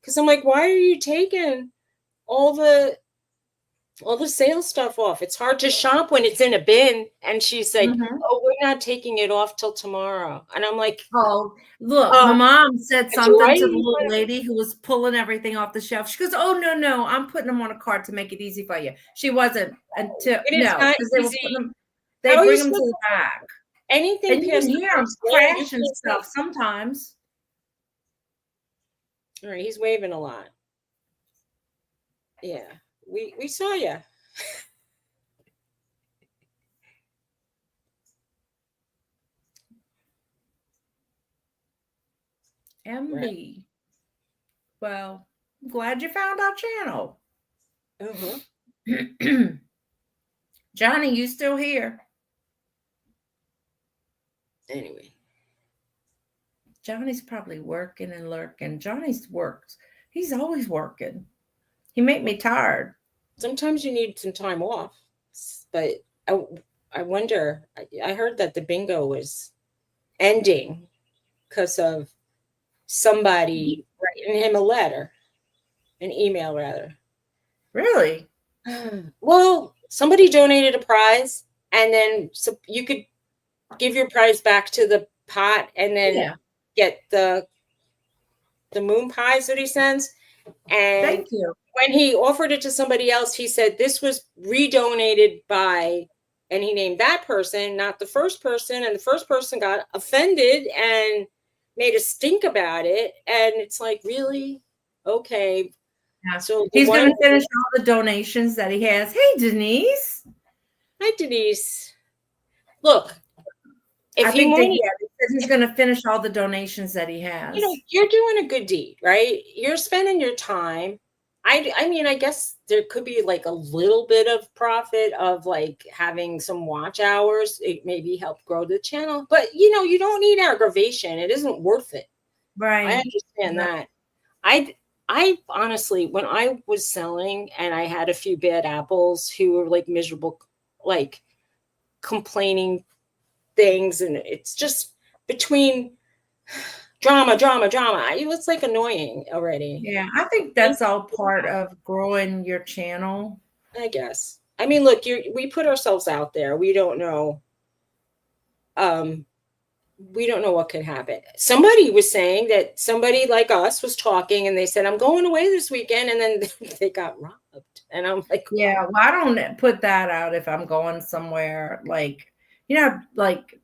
Because I'm like, why are you taking all the sales stuff off? It's hard to shop when it's in a bin. And she's like, oh, we're not taking it off till tomorrow. And I'm like, oh, look, my mom said something to the little lady who was pulling everything off the shelf. She goes, oh, no, I'm putting them on a cart to make it easy for you. She wasn't until, because they were putting them, they bring them to the back. Anything and you can hear them crash and stuff sometimes. All right, he's waving a lot. Yeah. We saw you. MB. Right. Well, I'm glad you found our channel. Johnny, you still here? Anyway. Johnny's probably working and lurking. Johnny's worked. He's always working. He make me tired. Sometimes you need some time off, but I wonder, I heard that the bingo was ending because of somebody writing him a letter, an email rather. Really? Well, somebody donated a prize, and then so you could give your prize back to the pot and then get the moon pies that he sends. And thank you. When he offered it to somebody else, he said this was redonated by, and he named that person, not the first person. And the first person got offended and made a stink about it. And it's like, really? Okay. Yeah. So he's going to finish all the donations that he has. Hey, Denise. Hi, Denise. Look. I think he's going to finish all the donations that he has. You know, you're doing a good deed, right? You're spending your time. I mean, I guess there could be like a little bit of profit of like having some watch hours. It maybe help grow the channel, but you know, you don't need aggravation. It isn't worth it. Right. I understand that. I honestly, when I was selling and I had a few bad apples who were like miserable, like complaining things, and it's just between drama. It was like annoying already. Yeah, I think that's all part of growing your channel. I guess. I mean, look, we put ourselves out there. We don't know. We don't know what could happen. Somebody was saying that somebody like us was talking and they said, I'm going away this weekend. And then they got robbed. And I'm like, yeah, well, I don't put that out if I'm going somewhere. Like, you know, like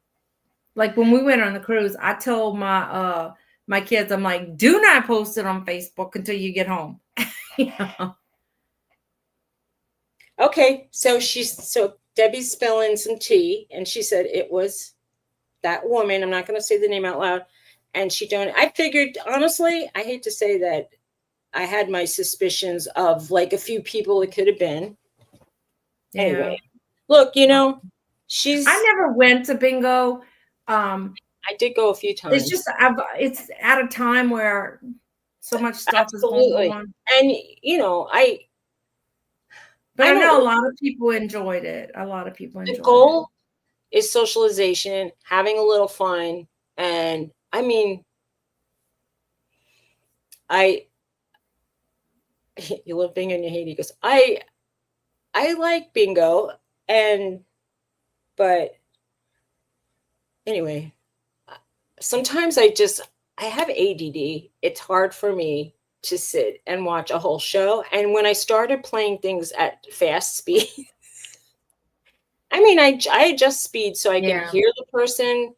when we went on the cruise, I told my my kids, I'm like, do not post it on Facebook until you get home. You know? Okay, so Debbie's spilling some tea, and she said it was that woman. I'm not going to say the name out loud. And I figured, honestly, I hate to say that I had my suspicions of like a few people it could have been. Yeah. Anyway, look, you know, I never went to bingo. I did go a few times. It's just, it's at a time where so much stuff Absolutely. is going on. And, you know, But I know a lot of people enjoyed it. The goal is socialization, having a little fun. And I mean, you love bingo and you hate it. He goes, I like bingo. But anyway, sometimes I have ADD. It's hard for me to sit and watch a whole show. And when I started playing things at fast speed, I mean, I adjust speed so I can hear the person.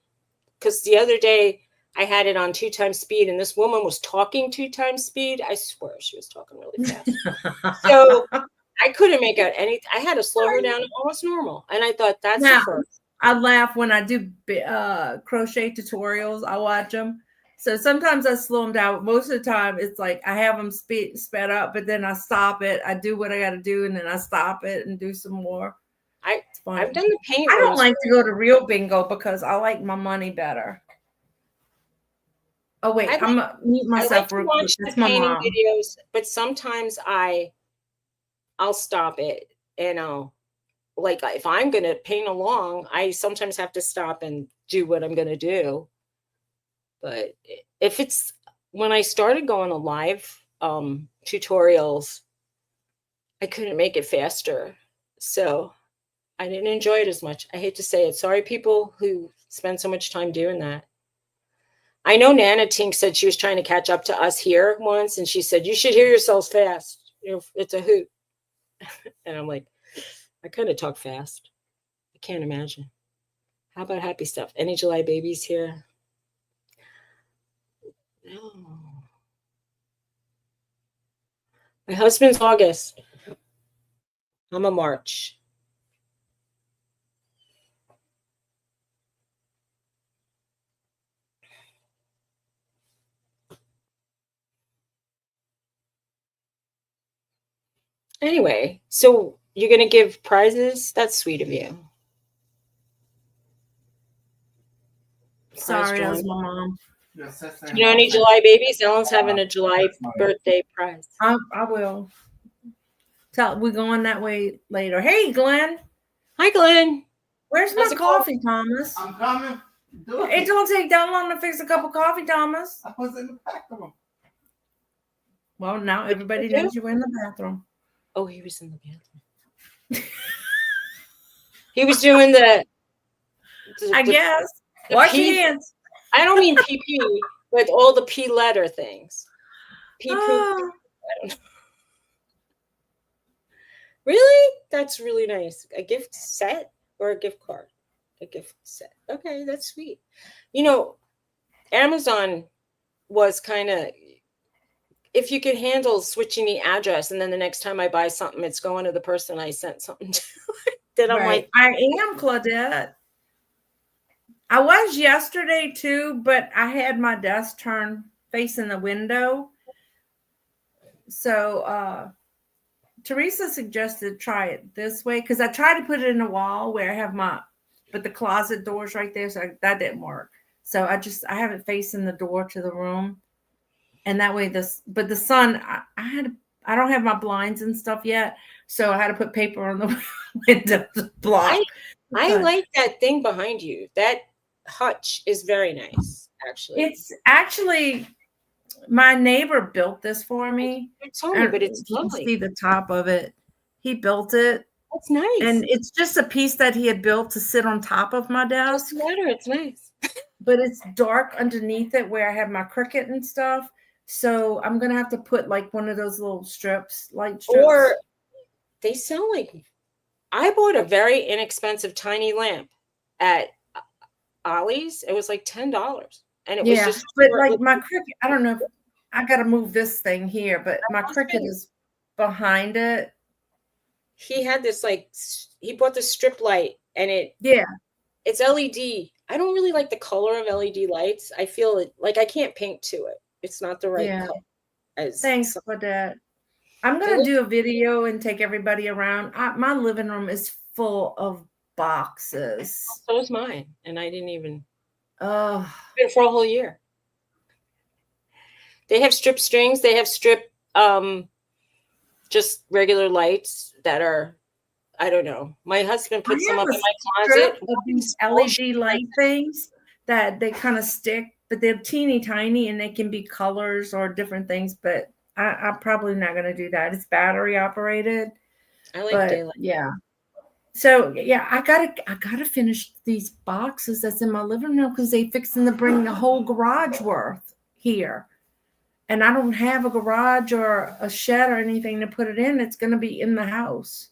Because the other day I had it on 2x speed and this woman was talking 2x speed. I swear she was talking really fast. So I couldn't make out anything. I had to slow her down to almost normal. And I thought that's the first. I laugh when I do crochet tutorials. I watch them. So sometimes I slow them down. But most of the time, it's like I have them sped up, but then I stop it. I do what I got to do, and then I stop it and do some more. I've done the paint. I don't like to go to real bingo because I like my money better. Oh wait, I'm gonna mute myself real quick. That's my mom. Videos, but sometimes I'll stop it and like if I'm gonna paint along, I sometimes have to stop and do what I'm gonna do. But if it's when I started going to live tutorials, I couldn't make it faster, so I didn't enjoy it as much. I hate to say it. Sorry, people who spend so much time doing that. I know Nana Tink said she was trying to catch up to us here once, and she said, you should hear yourselves fast. You know, it's a hoot. And I'm like, I kind of talk fast. I can't imagine. How about happy stuff? Any July babies here? No. My husband's August. I'm a March. Anyway, so you're going to give prizes? That's sweet of you. Sorry, that was my mom. You know any July babies? Ellen's having a July birthday prize. I will. We're going that way later. Hey, Glenn. Hi, Glenn. Where's my coffee, Thomas? I'm coming. It don't take that long to fix a cup of coffee, Thomas. I was in the bathroom. Well, now everybody knows you were in the bathroom. Oh, he was in the bathroom. He was doing the I guess. Wash your hands. I don't mean pee, but all the P letter things. Pee poop. I don't know. Really? That's really nice. A gift set or a gift card? A gift set. Okay, that's sweet. You know, Amazon was kind of, if you could handle switching the address and then the next time I buy something, it's going to the person I sent something to. Then I'm like, I am, Claudette. I was yesterday too, but I had my desk turned facing the window. So Teresa suggested try it this way because I tried to put it in a wall where I have but the closet door's right there, so that didn't work. So I have it facing the door to the room. And that way but the sun, I don't have my blinds and stuff yet. So I had to put paper on the window to block. I like that thing behind you. That hutch is very nice. actually. It's actually, my neighbor built this for me. You told me, but it's you can lovely. see the top of it. He built it. That's nice. And it's just a piece that he had built to sit on top of my It desk. doesn't matter. It's nice. But it's dark underneath it where I have my Cricut and stuff. So I'm going to have to put like one of those little strips, light strips. Or they sell like, I bought a very inexpensive tiny lamp at Ollie's. It was like $10. And it was just. But like my Cricut, I don't know. I got to move this thing here, but my Cricut is behind it. He had this he bought the strip light and it's LED. I don't really like the color of LED lights. I feel it like I can't paint to it. It's not the right color. Thanks for that. I'm gonna do a video and take everybody around. My living room is full of boxes. So is mine, and I didn't even. Oh, been for a whole year. They have strip strings. They have strip, just regular lights that are. I don't know. My husband puts them up in my closet. Of these LED light things that they kind of stick, but they're teeny tiny and they can be colors or different things. But I'm probably not going to do that. It's battery operated. I like daylight. Yeah. So yeah, I gotta finish these boxes that's in my living room because they fixing to bring the whole garage worth here. And I don't have a garage or a shed or anything to put it in. It's going to be in the house.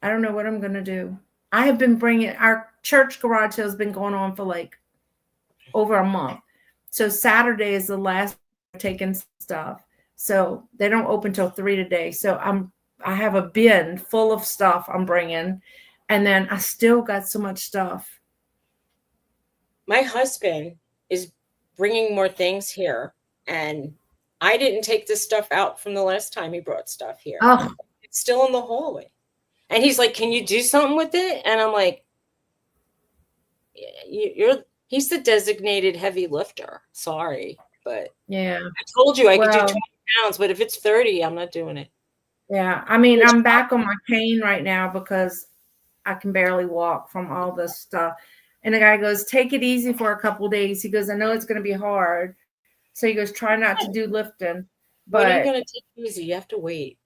I don't know what I'm going to do. I have been bringing, our church garage sale has been going on for like over a month. So Saturday is the last taking stuff. So they don't open till 3 today. So I have a bin full of stuff I'm bringing. And then I still got so much stuff. My husband is bringing more things here. And I didn't take this stuff out from the last time he brought stuff here. Oh. It's still in the hallway. And he's like, can you do something with it? And I'm like, he's the designated heavy lifter. Sorry. But yeah, I told you I could do 20 pounds, but if it's 30, I'm not doing it. Yeah. I mean, I'm back on my cane right now because I can barely walk from all this stuff. And the guy goes, take it easy for a couple of days. He goes, I know it's going to be hard. So he goes, try not to do lifting. But when are you going to take it easy? You have to wait.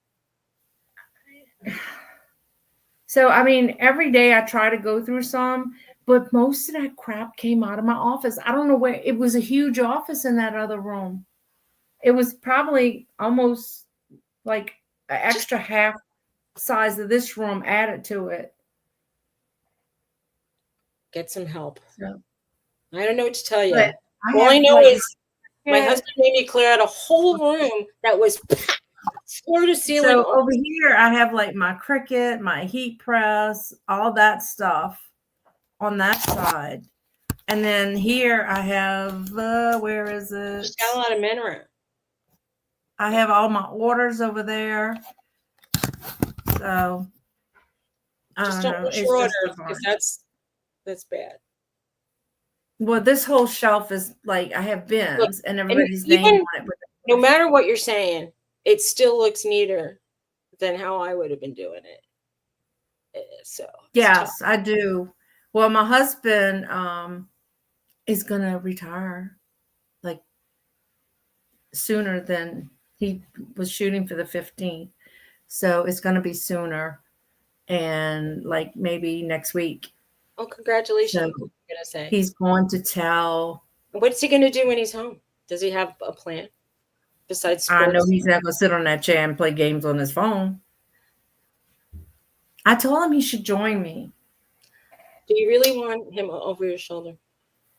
So, I mean, every day I try to go through some, but most of that crap came out of my office. I don't know where. It was a huge office in that other room. It was probably almost like an extra half size of this room added to it. Get some help. So, I don't know what to tell you. All I know is my husband made me clear out a whole room that was floor to ceiling. So over here, I have like my Cricut, my heat press, all that stuff on that side. And then here I have, where is it? She's got a lot of men around. I have all my orders over there. So just don't push your orders because that's bad. Well, this whole shelf is like I have bins and everybody's name on it. No matter what you're saying, it still looks neater than how I would have been doing it. So yes, I do. Well, my husband is gonna retire like sooner than he was shooting for the 15th. So it's gonna be sooner and like maybe next week. Oh, congratulations. So I'm gonna say he's going to tell. What's he gonna do when he's home? Does he have a plan? Besides sports? I know he's not going to sit on that chair and play games on his phone. I told him he should join me. Do you really want him over your shoulder?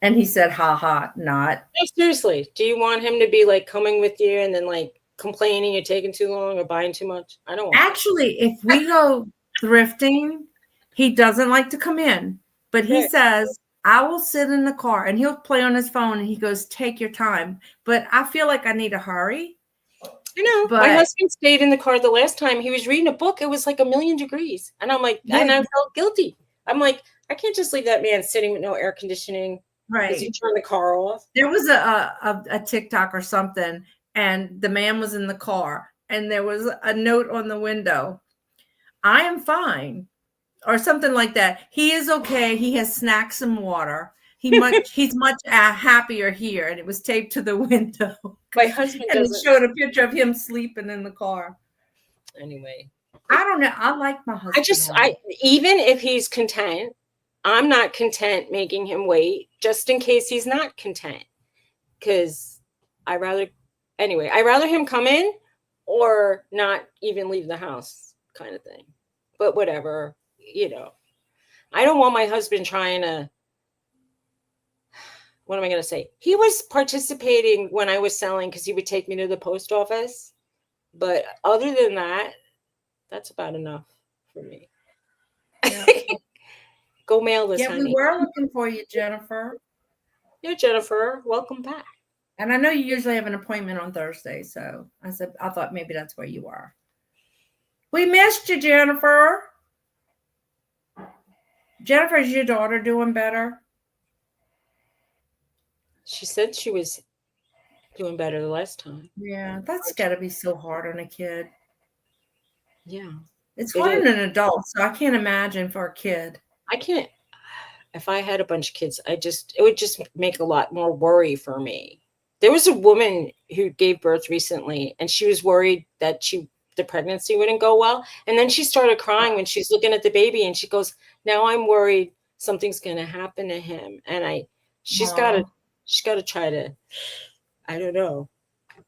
And he said, ha ha, not. No, seriously. Do you want him to be like coming with you and then like complaining you're taking too long or buying too much? I don't want Actually, if we go thrifting, he doesn't like to come in. But he says, I will sit in the car and he'll play on his phone and he goes, take your time. But I feel like I need to hurry. I know. But my husband stayed in the car the last time. He was reading a book. It was like 1,000,000 degrees. And I'm like, and I felt guilty. I'm like, I can't just leave that man sitting with no air conditioning. Right. Because you turn the car off. There was a TikTok or something and the man was in the car and there was a note on the window. I am fine. Or something like that. He is okay. He has snacks and water. he's much happier here, and it was taped to the window. My husband and it doesn't. showed a picture of him sleeping in the car. Anyway, I don't know. I like my husband. Even if he's content, I'm not content making him wait just in case he's not content. Because I'd rather him come in or not even leave the house, kind of thing. But whatever, I don't want my husband trying to, what am I going to say? He was participating when I was selling because he would take me to the post office. But other than that, that's about enough for me. Yeah. Go mail this, honey. We were looking for you, Jennifer. Yeah, Jennifer, welcome back. And I know you usually have an appointment on Thursday, so I thought maybe that's where you are. We missed you, Jennifer. Jennifer, is your daughter doing better? She said she was doing better the last time. Yeah, that's got to be so hard on a kid. Yeah. It's hard on an adult, so I can't imagine for a kid. I can't. If I had a bunch of kids, it would just make a lot more worry for me. There was a woman who gave birth recently, and she was worried that the pregnancy wouldn't go well. And then she started crying when she's looking at the baby, and she goes, now I'm worried something's going to happen to him. And she's got to try to, I don't know,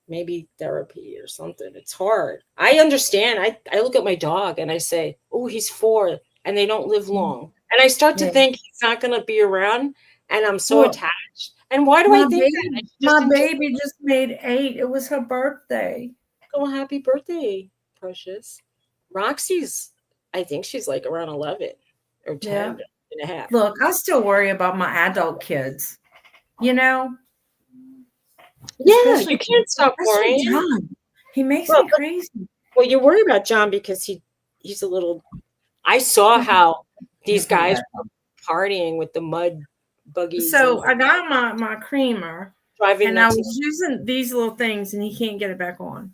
maybe therapy or something. It's hard. I understand. I look at my dog and I say, oh, he's 4 and they don't live long. And I start to think he's not going to be around, and I'm so attached. And why do I think that? My baby just made 8. It was her birthday. Oh, happy birthday, precious. Roxy's, I think she's like around 11 or 10 and a half. Look, I still worry about my adult kids. Yeah, you can't stop worrying. John. He makes me crazy. Well, you worry about John because he's a little. I saw how these guys were partying with the mud buggies. So I got my creamer, and I was using these little things, and he can't get it back on.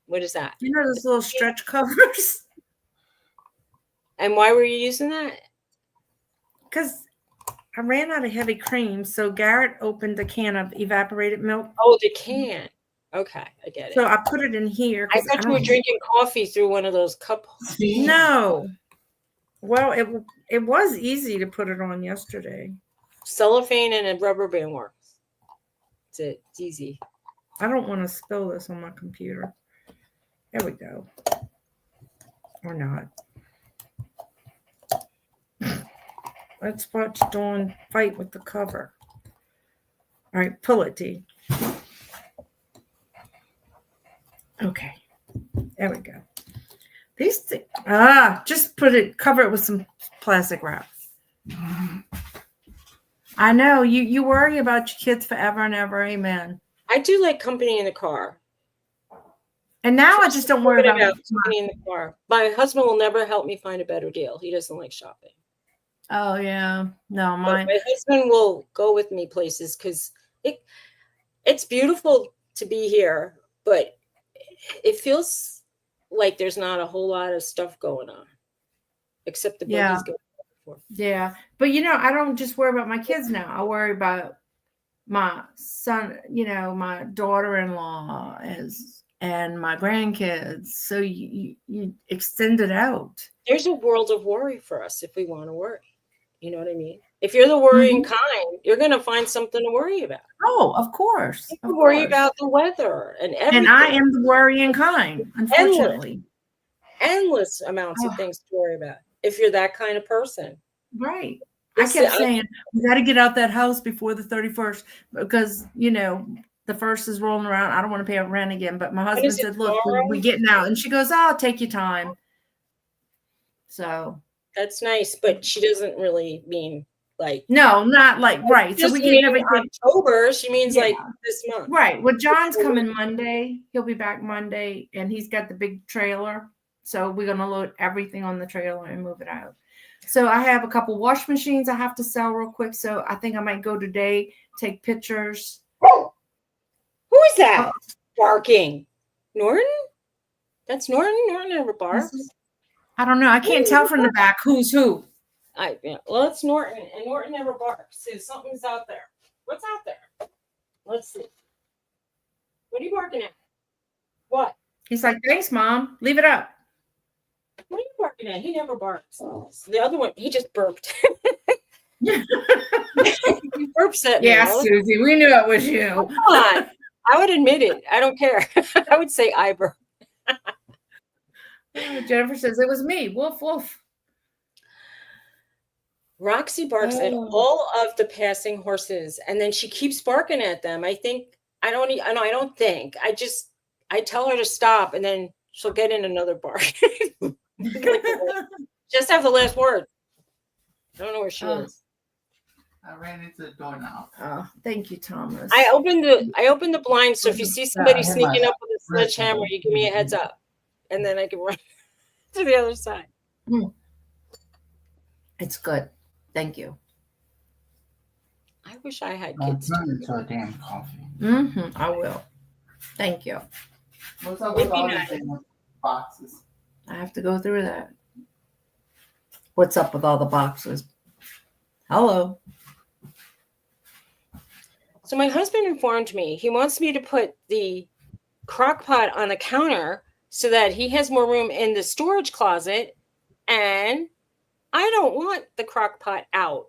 What is that? You know those little stretch covers? And why were you using that? Because I ran out of heavy cream, so Garrett opened a can of evaporated milk. Oh, the can. Okay, I get it. So I put it in here. I thought you were drinking coffee through one of those cups. No. Well, it was easy to put it on yesterday. Cellophane and a rubber band works. It's easy. I don't want to spill this on my computer. There we go. Or not. Let's watch Dawn fight with the cover. All right, pull it, Dee. Okay. There we go. These things, just cover it with some plastic wrap. I know you worry about your kids forever and ever. Amen. I do like company in the car. And now I just don't worry about company in the car. My husband will never help me find a better deal. He doesn't like shopping. Oh yeah. No, my husband will go with me places because it's beautiful to be here, but it feels like there's not a whole lot of stuff going on, except the buggies going before. Yeah, but I don't just worry about my kids now. I worry about my son, my daughter-in-law and my grandkids. So you extend it out. There's a world of worry for us if we want to worry. You know what I mean? If you're the worrying kind, you're going to find something to worry about. Oh, of course. You worry about the weather and everything. And I am the worrying kind, unfortunately. Endless amounts of things to worry about if you're that kind of person. Right. I kept saying, we got to get out that house before the 31st because, the first is rolling around. I don't want to pay rent again. But my husband said, look, we're getting out. And she goes, I'll take your time. So. That's nice, but she doesn't really mean like. No, not like, right. So we get everything. October, she means like this month. Right. Well, John's coming Monday. He'll be back Monday, and he's got the big trailer. So we're going to load everything on the trailer and move it out. So I have a couple wash machines I have to sell real quick. So I think I might go today, take pictures. Who is that barking? Norton? That's Norton? Norton never barks. I don't know. I can't tell from the back who's who. Well, it's Norton, and Norton never barks. So something's out there. What's out there? Let's see. What are you barking at? What? He's like, thanks, Mom. Leave it up. What are you barking at? He never barks. The other one, he just burped. He burps at me. Yeah, Susie, we knew it was you. Come on. I would admit it. I don't care. I would say I burp. Jennifer says it was me. Woof, woof. Roxy barks at all of the passing horses, and then she keeps barking at them. I tell her to stop, and then she'll get in another bark. Just have the last word. I don't know where she is. I ran into the door now. Oh, thank you, Thomas. I opened the blind, so if you see somebody sneaking up with a sledgehammer, you give me a heads up, and then I can run to the other side. It's good. Thank you. I wish I had I'll kids. turn into a damn coffee. I will. Thank you. What's up with all these boxes? I have to go through that. What's up with all the boxes? Hello. So my husband informed me he wants me to put the crock pot on the counter so that he has more room in the storage closet, and I don't want the crock pot out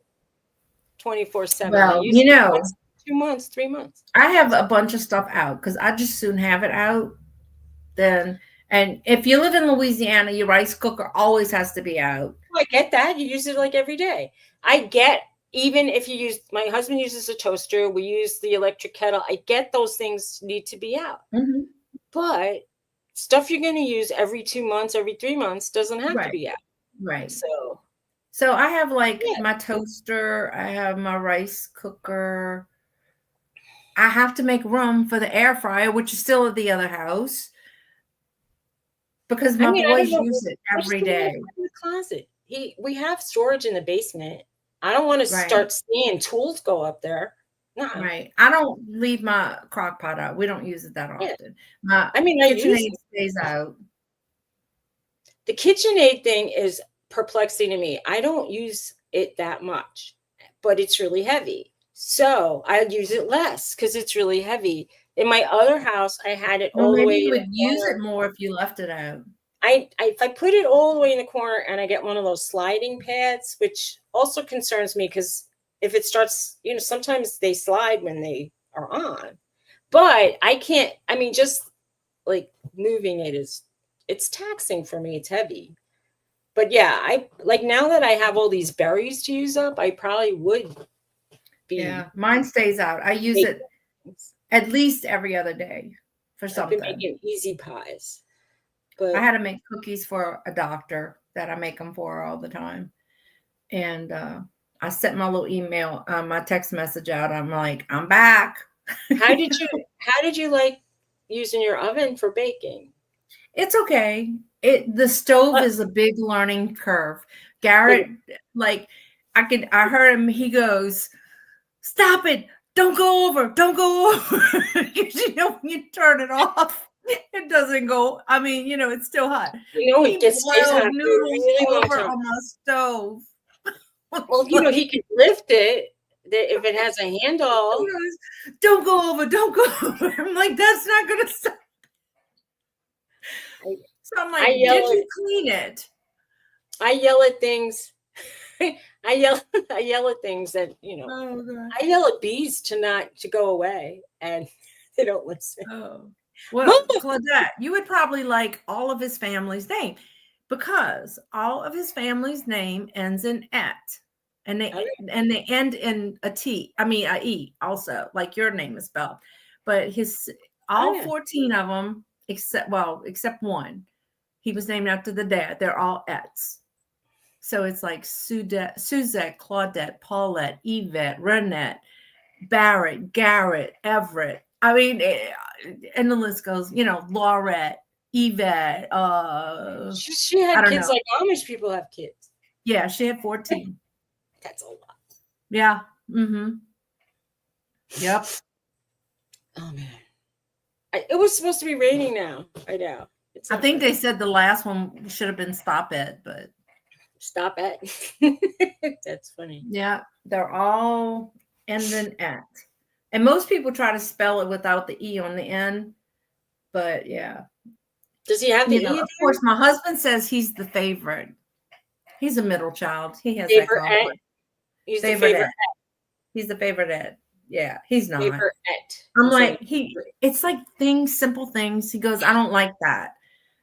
24/7. Well, 2 months, 3 months. I have a bunch of stuff out because I just soon have it out. And if you live in Louisiana, your rice cooker always has to be out. I get that. You use it like every day. I get, even if you use, my husband uses a toaster, we use the electric kettle. I get those things need to be out. But stuff you're going to use every 2 months, every 3 months doesn't have to be out. Right. So I have my toaster. I have my rice cooker. I have to make room for the air fryer, which is still at the other house. Because my boys use it every day. In the closet. We have storage in the basement. I don't want to start seeing tools go up there. No. Right. I don't leave my crock pot out. We don't use it that often. My KitchenAid stays out. The KitchenAid thing is perplexing to me. I don't use it that much, but it's really heavy. So I use it less because it's really heavy. In my other house, I had it all the way. You would use it more if you left it out. If I put it all the way in the corner and I get one of those sliding pads, which also concerns me because if it starts, sometimes they slide when they are on. But I can't. Just like moving it's taxing for me. It's heavy. But yeah, I like now that I have all these berries to use up, I probably would be. Yeah, mine stays out. I use it at least every other day for something. I've been making easy pies. But I had to make cookies for a doctor that I make them for all the time. And I sent my little email, my text message out. I'm like, I'm back. How did you like using your oven for baking? It's okay. The stove is a big learning curve. Garrett, I heard him, he goes, stop it. Don't go over. Because when you turn it off, it doesn't go. It's still hot. It gets hot noodles over on my stove. Well, he can lift it if it has a handle. Don't go over. I'm like, that's not going to stop. So I'm like, did you clean it? I yell at things. I yell at things that, I yell at bees to go away, and they don't listen. Oh. Well, Claudette, you would probably like all of his family's name because all of his family's name ends in et. And they end in a E also, like your name is spelled. But all 14 of them, except one, he was named after the dad. They're all ets. So it's like Suzette, Claudette, Paulette, Yvette, Renette, Barrett, Garrett, Everett. And the list goes, Laurette, Yvette. She had kids like Amish people have kids. Yeah, she had 14. That's a lot. Yeah. Mm-hmm. Yep. Oh man. It was supposed to be raining now. I know. I think they said the last one should have been stop it, but Stop at. That's funny. Yeah, they're all ending at. And most people try to spell it without the E on the end. But yeah. Does he have the E? Of course, my husband says he's the favorite. He's a middle child. He has Favorite that complex. He's the favorite. He's the favorite Ed. Yeah, he's not. Favorite. I'm like, it's like simple things. He goes, I don't like that.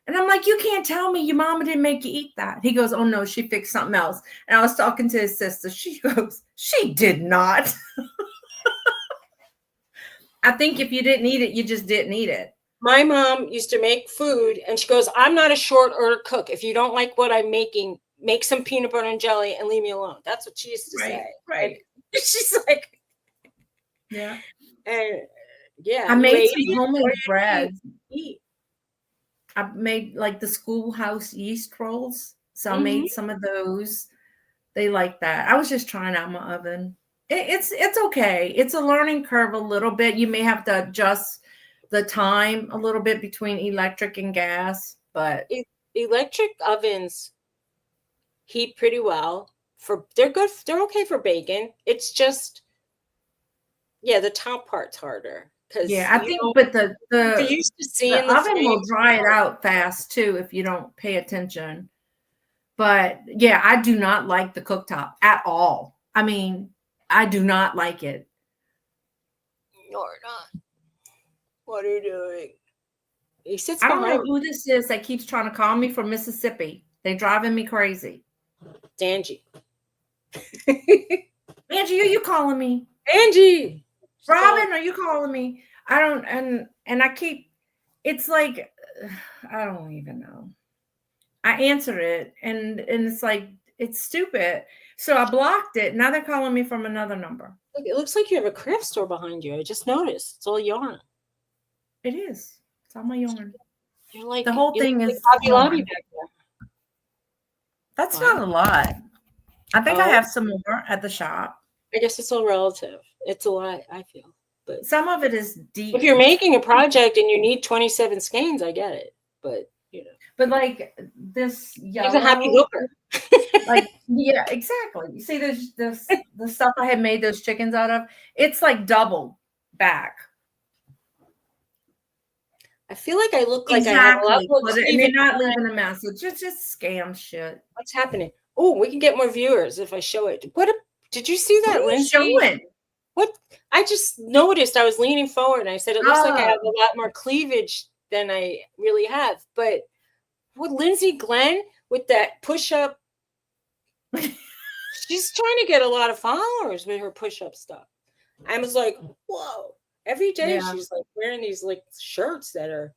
And I'm like, you can't tell me your mama didn't make you eat that. He goes, oh no, she fixed something else. And I was talking to his sister. She goes, she did not. I think if you didn't eat it, you just didn't eat it. My mom used to make food and she goes, I'm not a short order cook. If you don't like what I'm making, make some peanut butter and jelly and leave me alone. That's what she used to say. Right. And she's like, yeah. And yeah. I made some homemade bread. Eat. I made like the schoolhouse yeast rolls. So I made some of those. They like that. I was just trying out my oven. It's okay. It's a learning curve a little bit. You may have to adjust the time a little bit between electric and gas, but electric ovens heat pretty well. They're good. They're okay for bacon. It's just, the top part's harder. Yeah, I think, but the used to seeing the oven will dry it out fast too if you don't pay attention. But yeah, I do not like the cooktop at all. I mean, I do not like it. You're not. What are you doing? He sits I don't behind know who this is that keeps trying to call me from Mississippi. They're driving me crazy. It's Angie. Angie, are you calling me? Angie. Robin, are you calling me? I don't, and I keep, it's like, I don't even know. I answered it and it's like, it's stupid. So I blocked it. Now they're calling me from another number. Look, it looks like you have a craft store behind you. I just noticed. It's all yarn. It is. It's all my yarn. You're like, the whole thing is Hobby Lobby back there. That's not a lot. I think I have some more at the shop. I guess it's all relative. It's a lot, I feel. But some of it is deep. If you're making a project and you need 27 skeins, I get it. But but like this yellow, he's a happy looker. Like, yeah, exactly. You see this the stuff I had made those chickens out of, it's like double back. I feel like I look like I have a lot of and they're not leaving a mess. It's just scam shit. What's happening? Oh, we can get more viewers if I show it. Did you see that, Lindsay? Showing? What? I just noticed. I was leaning forward and I said, it looks like I have a lot more cleavage than I really have. But what, Lindsay Glenn with that push-up, she's trying to get a lot of followers with her push-up stuff. I was like, whoa. Every day she's like wearing these like shirts that are,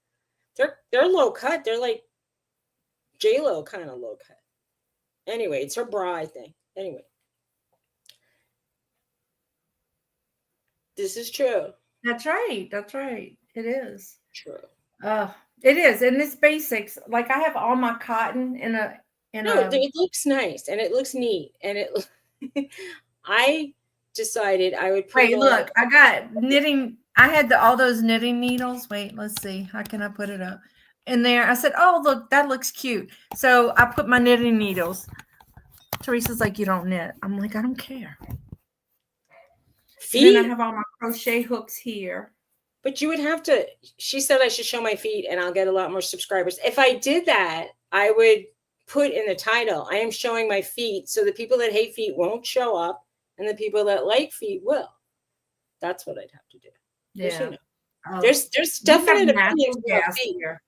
they're low cut. They're like J-Lo kind of low cut. Anyway, it's her bra, I think. Anyway. This is true. That's right. That's right. It is. True. It is. And it's basics. Like I have all my cotton it looks nice and it looks neat. And I decided I would put look, I got knitting. I had all those knitting needles. Wait, let's see. How can I put it up? In there, I said, oh, look, that looks cute. So I put my knitting needles. Teresa's like, you don't knit. I'm like, I don't care. Feet? Then I have all my crochet hooks here. But you would have to, she said I should show my feet and I'll get a lot more subscribers. If I did that, I would put in the title, I am showing my feet. So the people that hate feet won't show up and the people that like feet will. That's what I'd have to do. Yeah. There's definite opinions about feet. Here.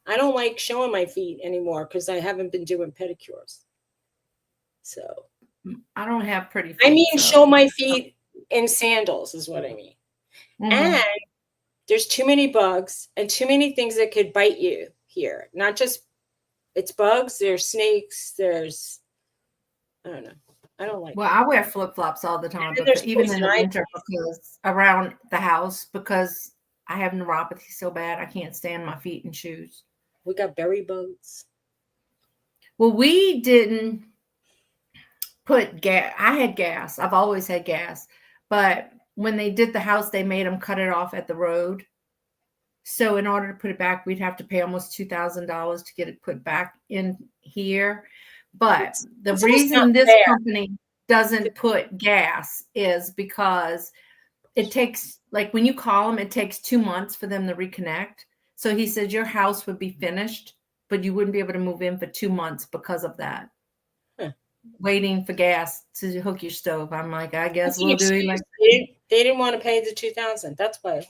I don't like showing my feet anymore because I haven't been doing pedicures. So I don't have pretty feet. I mean, show my feet in sandals is what I mean. Mm-hmm. And there's too many bugs and too many things that could bite you here. Not just, it's bugs, there's snakes, there's, I don't know. I don't like I wear flip-flops all the time, because, even in the winter, because around the house, because I have neuropathy so bad I can't stand my feet in shoes. We got berry bugs. Well, we didn't put gas. I had gas. I've always had gas. But when they did the house, they made them cut it off at the road. So in order to put it back, we'd have to pay almost $2,000 to get it put back in here. But the It's almost reason not this fair. company doesn't put gas is because it takes, like when you call them, it takes 2 months for them to reconnect. So he said your house would be finished, but you wouldn't be able to move in for 2 months because of that. Waiting for gas to hook your stove. I'm like, I guess we'll do it like they didn't want to pay the $2,000. That's why.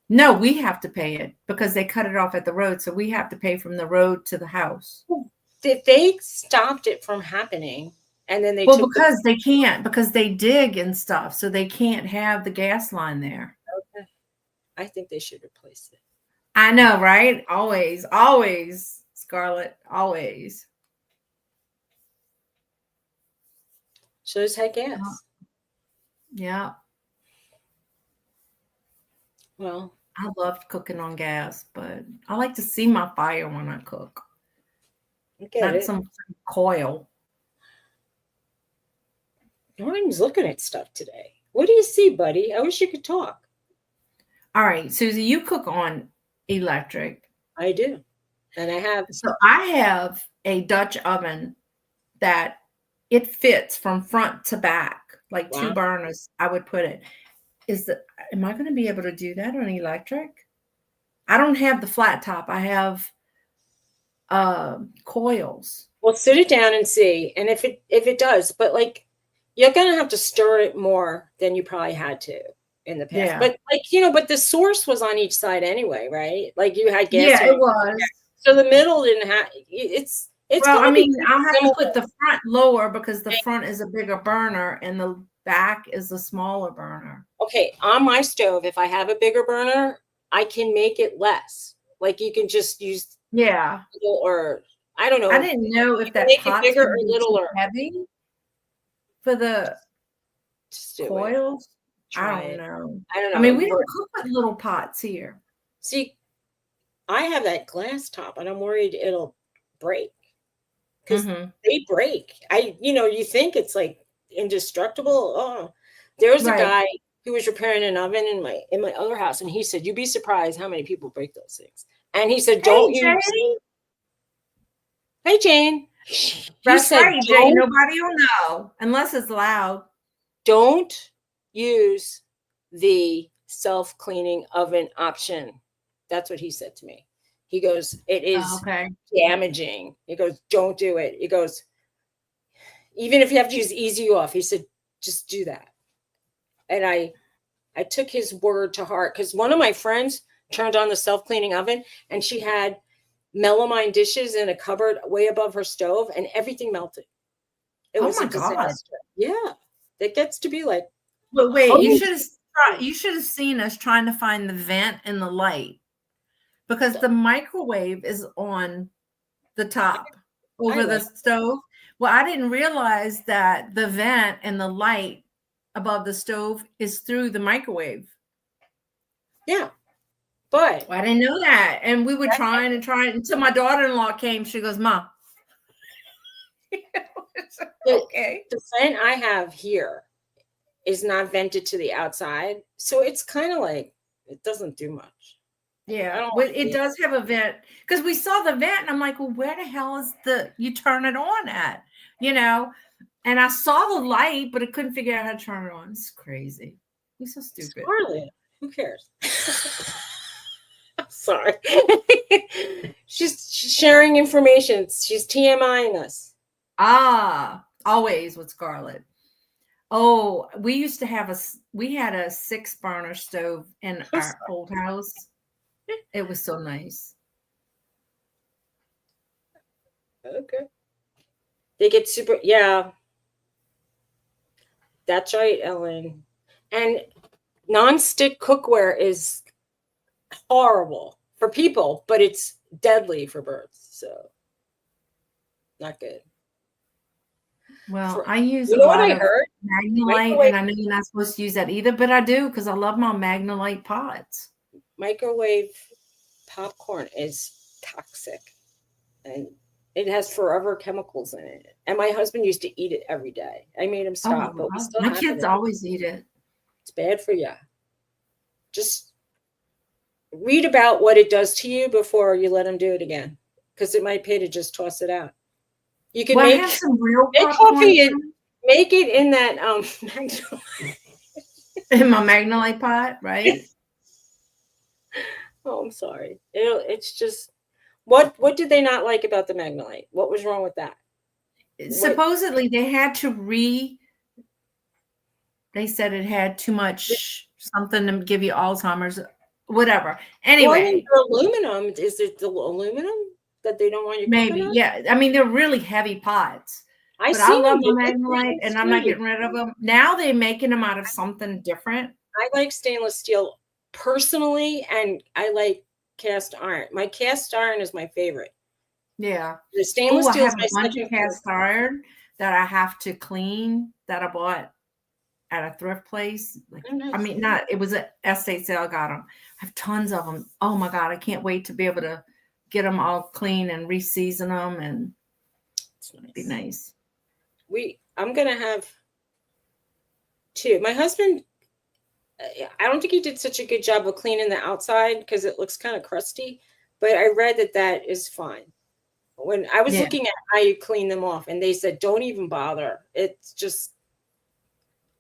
no, we have to pay it because they cut it off at the road. So we have to pay from the road to the house. They stopped it from happening, and then they Well, because they can't, because they dig and stuff, so they can't have the gas line there. Okay. I think they should replace it. I know, right? Always, always, Scarlett, always. Shows had gas. Yeah. Well, I loved cooking on gas, but I like to see my fire when I cook. Not some coil. Norman's looking at stuff today. What do you see, buddy? I wish you could talk. All right, Suzy, you cook on electric. I do. And I have. So I have a Dutch oven that it fits from front to back, like 2 burners. I would put it. Am I going to be able to do that on electric? I don't have the flat top. I have coils. Well, sit it down and see. And if it does, but like you're gonna have to stir it more than you probably had to in the past. Yeah. But like, but the source was on each side anyway, right? Like you had gas. Yeah, it was. So the middle didn't have it's well, I mean, I'll have to put the front lower because the front is a bigger burner and the back is a smaller burner. Okay, on my stove, if I have a bigger burner, I can make it less. Like you can just use or I don't know. I didn't know if that pot's bigger or littler heavy for the coils. I don't know. I mean, we don't cook with little pots here. See, I have that glass top, and I'm worried it'll break because they break. You think it's like indestructible. Oh, there's a guy who was repairing an oven in my other house, and he said, "You'd be surprised how many people break those things." And he said, "Don't use." Hey, Jane. That's right, Jane. Nobody will know unless it's loud. Don't use the self-cleaning oven option. That's what he said to me. He goes, it is damaging. He goes, don't do it. He goes, even if you have to use easy off, he said, just do that. And I took his word to heart because one of my friends turned on the self-cleaning oven and she had melamine dishes in a cupboard way above her stove and everything melted. It was a disaster. Yeah. It gets to be like. But wait, you should have seen us trying to find the vent and the light because the microwave is on the top over the stove. Well, I didn't realize that the vent and the light above the stove is through the microwave. Yeah. But I didn't know that. And we were trying until my daughter-in-law came. She goes, "Mom." Okay. The vent I have here is not vented to the outside. So it's kind of like, it doesn't do much. Yeah. It does have a vent because we saw the vent and I'm like, well, where the hell is you turn it on at? And I saw the light, but I couldn't figure out how to turn it on. It's crazy. You're so stupid. Scarlett, who cares? Sorry. She's sharing information. She's TMIing us. Always with Scarlett. Oh, we used to have we had a 6-burner stove in our old house. It was so nice. Okay. They get super, yeah. That's right, Ellen. And nonstick cookware is horrible for people, but it's deadly for birds. So not good. Well, I use what I heard? Magnolite, and I know you're not supposed to use that either, but I do because I love my Magnolite pots. Microwave popcorn is toxic, and it has forever chemicals in it. And my husband used to eat it every day. I made him stop, but we still my kids always eat it. It's bad for you. Just read about what it does to you before you let them do it again, because it might pay to just toss it out. You can Well, I make have some real make popcorn coffee and make it in that in my Magnolia pot, right? Oh, I'm sorry. It's just what did they not like about the Magnolite? What was wrong with that? Supposedly they had to they said it had too much something to give you Alzheimer's, whatever. Well, I mean, Anyway, the aluminum, is it the aluminum that they don't want you maybe, cooking on? yeah. I mean, they're really heavy pots. I But I seen love them. my Magnolite, and I'm not Steel. getting rid of them. Now they're making them out of something different. I like stainless steel personally, and I like cast iron. My cast iron is my favorite. Yeah. The stainless Oh, I steel have is my a bunch second of cast iron that I have to clean that I bought at a thrift place. Like, Oh, nice. I mean, not it was an estate sale. I got them. I have tons of them. Oh my God, I can't wait to be able to get them all clean and reseason them, and Nice. be nice. I'm gonna have two. My husband, I don't think he did such a good job of cleaning the outside because it looks kind of crusty, but I read that is fine. When I was looking at how you clean them off, and they said don't even bother. It's just,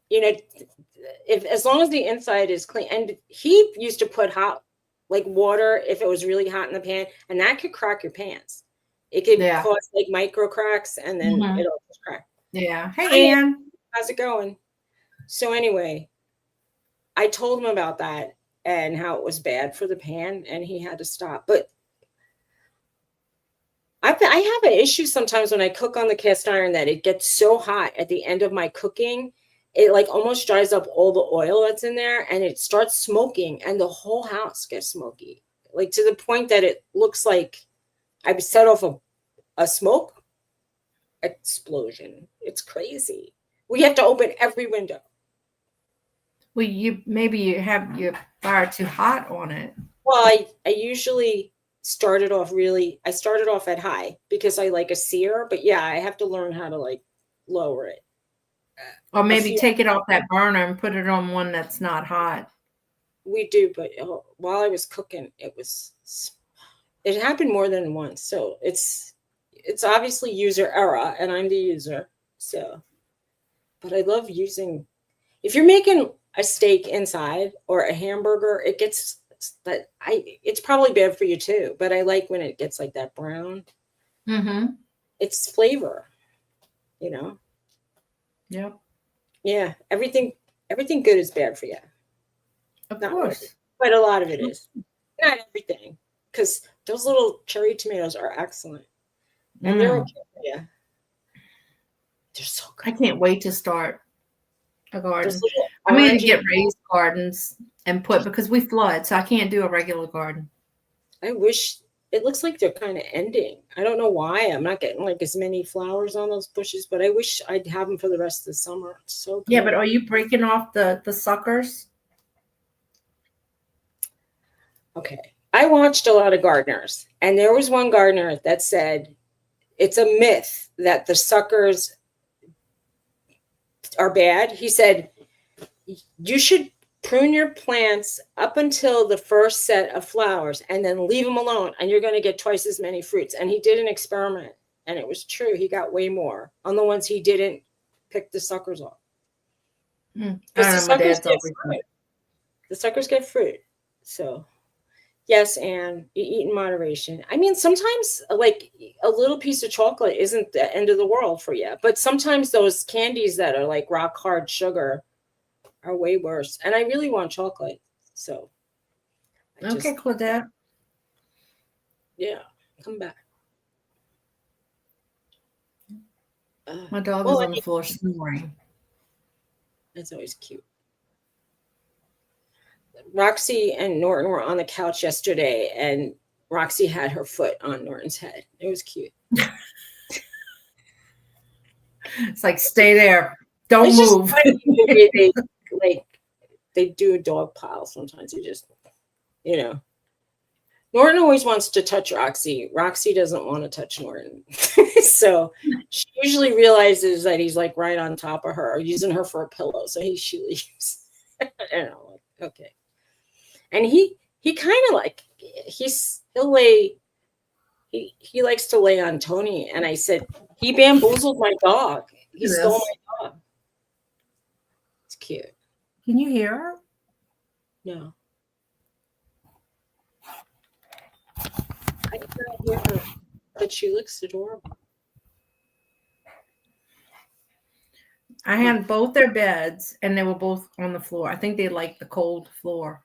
if as long as the inside is clean. And he used to put hot like water if it was really hot in the pan, and that could crack your pans. It could cause like micro cracks, and then it'll just crack. Yeah. Hey, Ann. How's it going? So anyway, I told him about that and how it was bad for the pan, and he had to stop. But I have an issue sometimes when I cook on the cast iron that it gets so hot at the end of my cooking, it like almost dries up all the oil that's in there, and it starts smoking, and the whole house gets smoky, like to the point that it looks like I've set off a smoke explosion. It's crazy. We have to open every window. Well, maybe you have your fire too hot on it. Well, I usually started off at high because I like a sear, but yeah, I have to learn how to like lower it. Or maybe take it off that burner and put it on one that's not hot. We do, but while I was cooking, it happened more than once. So it's obviously user error, and I'm the user. So, but I love using, if you're making a steak inside or a hamburger, it gets that it's probably bad for you too, but I like when it gets like that brown. It's flavor, Yep. Yeah, everything good is bad for you. Of course. But a lot of it is. Not everything, because those little cherry tomatoes are excellent, and they're okay for you. They're so good. I can't wait to start a garden. I'm going to get raised gardens and because we flood, so I can't do a regular garden. I wish, it looks like they're kind of ending. I don't know why I'm not getting like as many flowers on those bushes, but I wish I'd have them for the rest of the summer. It's so good. Yeah, but are you breaking off the suckers? Okay. I watched a lot of gardeners, and there was one gardener that said it's a myth that the suckers are bad. He said you should prune your plants up until the first set of flowers and then leave them alone, and you're going to get twice as many fruits. And he did an experiment, and it was true. He got way more on the ones he didn't pick the suckers off. The suckers get fruit. So yes, and you eat in moderation. I mean, sometimes like a little piece of chocolate isn't the end of the world for you, but sometimes those candies that are like rock hard sugar are way worse. And I really want chocolate. So okay, Claudette. Yeah, come back. My dog is on the floor snoring. That's always cute. Roxy and Norton were on the couch yesterday, and Roxy had her foot on Norton's head. It was cute. It's like, stay there. Don't move. They do a dog pile sometimes. You just, Norton always wants to touch Roxy. Roxy doesn't want to touch Norton. So she usually realizes that he's like right on top of her, using her for a pillow. So she leaves. I don't know. Okay. And he kind of like, he'll lay he likes to lay on Tony. And I said, he bamboozled my dog. He stole my dog. It's cute. Can you hear her? No. I can't hear her, but she looks adorable. I had both their beds, and they were both on the floor. I think they like the cold floor.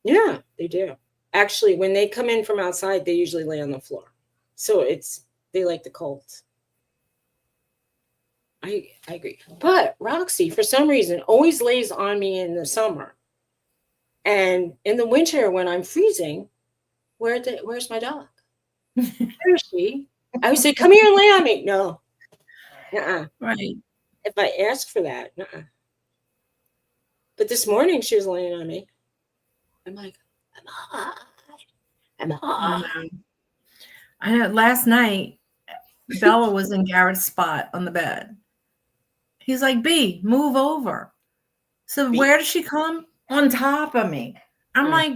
Yeah, they do. Actually, when they come in from outside, they usually lay on the floor. So they like the cold. I agree. But Roxy, for some reason, always lays on me in the summer. And in the winter, when I'm freezing, where's my dog? Where is she? I would say, come here and lay on me. No. Right. If I ask for that, But this morning she was laying on me. I'm like, I'm hot. I had last night, Bella was in Garrett's spot on the bed. He's like, B, move over. So where does she come? On top of me. I'm like,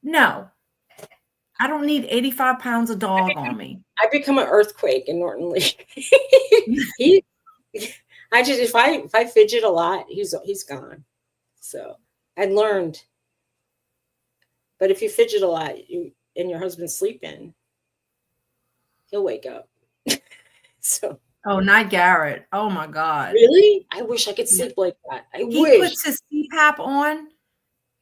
no. I don't need 85 pounds of dog on me. I become an earthquake in Norton Lee. If I fidget a lot, he's gone. So I learned. But if you fidget a lot and your husband's sleeping, he'll wake up. So. Oh, not Garrett. Oh my God. Really? I wish I could sleep like that. He puts his CPAP on,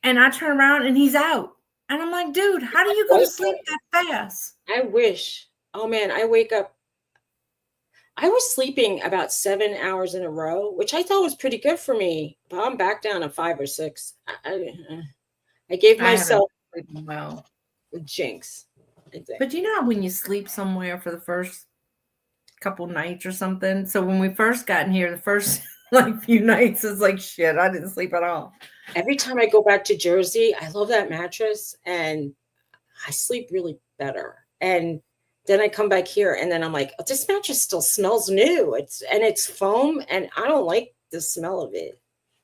and I turn around and he's out. And I'm like, dude, how do you go to sleep that fast? I wish. Oh man, I wake up. I was sleeping about 7 hours in a row, which I thought was pretty good for me. But I'm back down to 5 or 6. I gave myself a jinx. But you know when you sleep somewhere for the first couple nights or something. So when we first got in here, the first few nights, it's like shit. I didn't sleep at all. Every time I go back to Jersey, I love that mattress, and I sleep really better. And then I come back here, and then I'm like, oh, this mattress still smells new. It's foam, and I don't like the smell of it.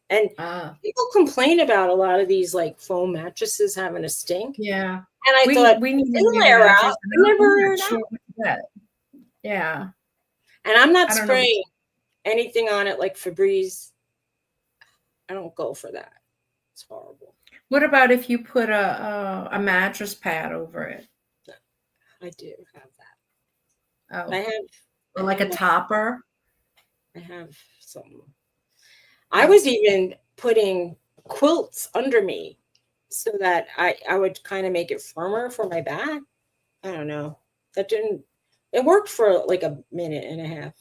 And people complain about a lot of these like foam mattresses having a stink. Yeah. And I thought we need to wear out. Never Yeah. And I'm not spraying anything on it like Febreze. I don't go for that. It's horrible. What about if you put a mattress pad over it? I do have that. Oh, I have like a topper. I have some. I was even putting quilts under me so that I would kind of make it firmer for my back. I don't know. It worked for like a minute and a half,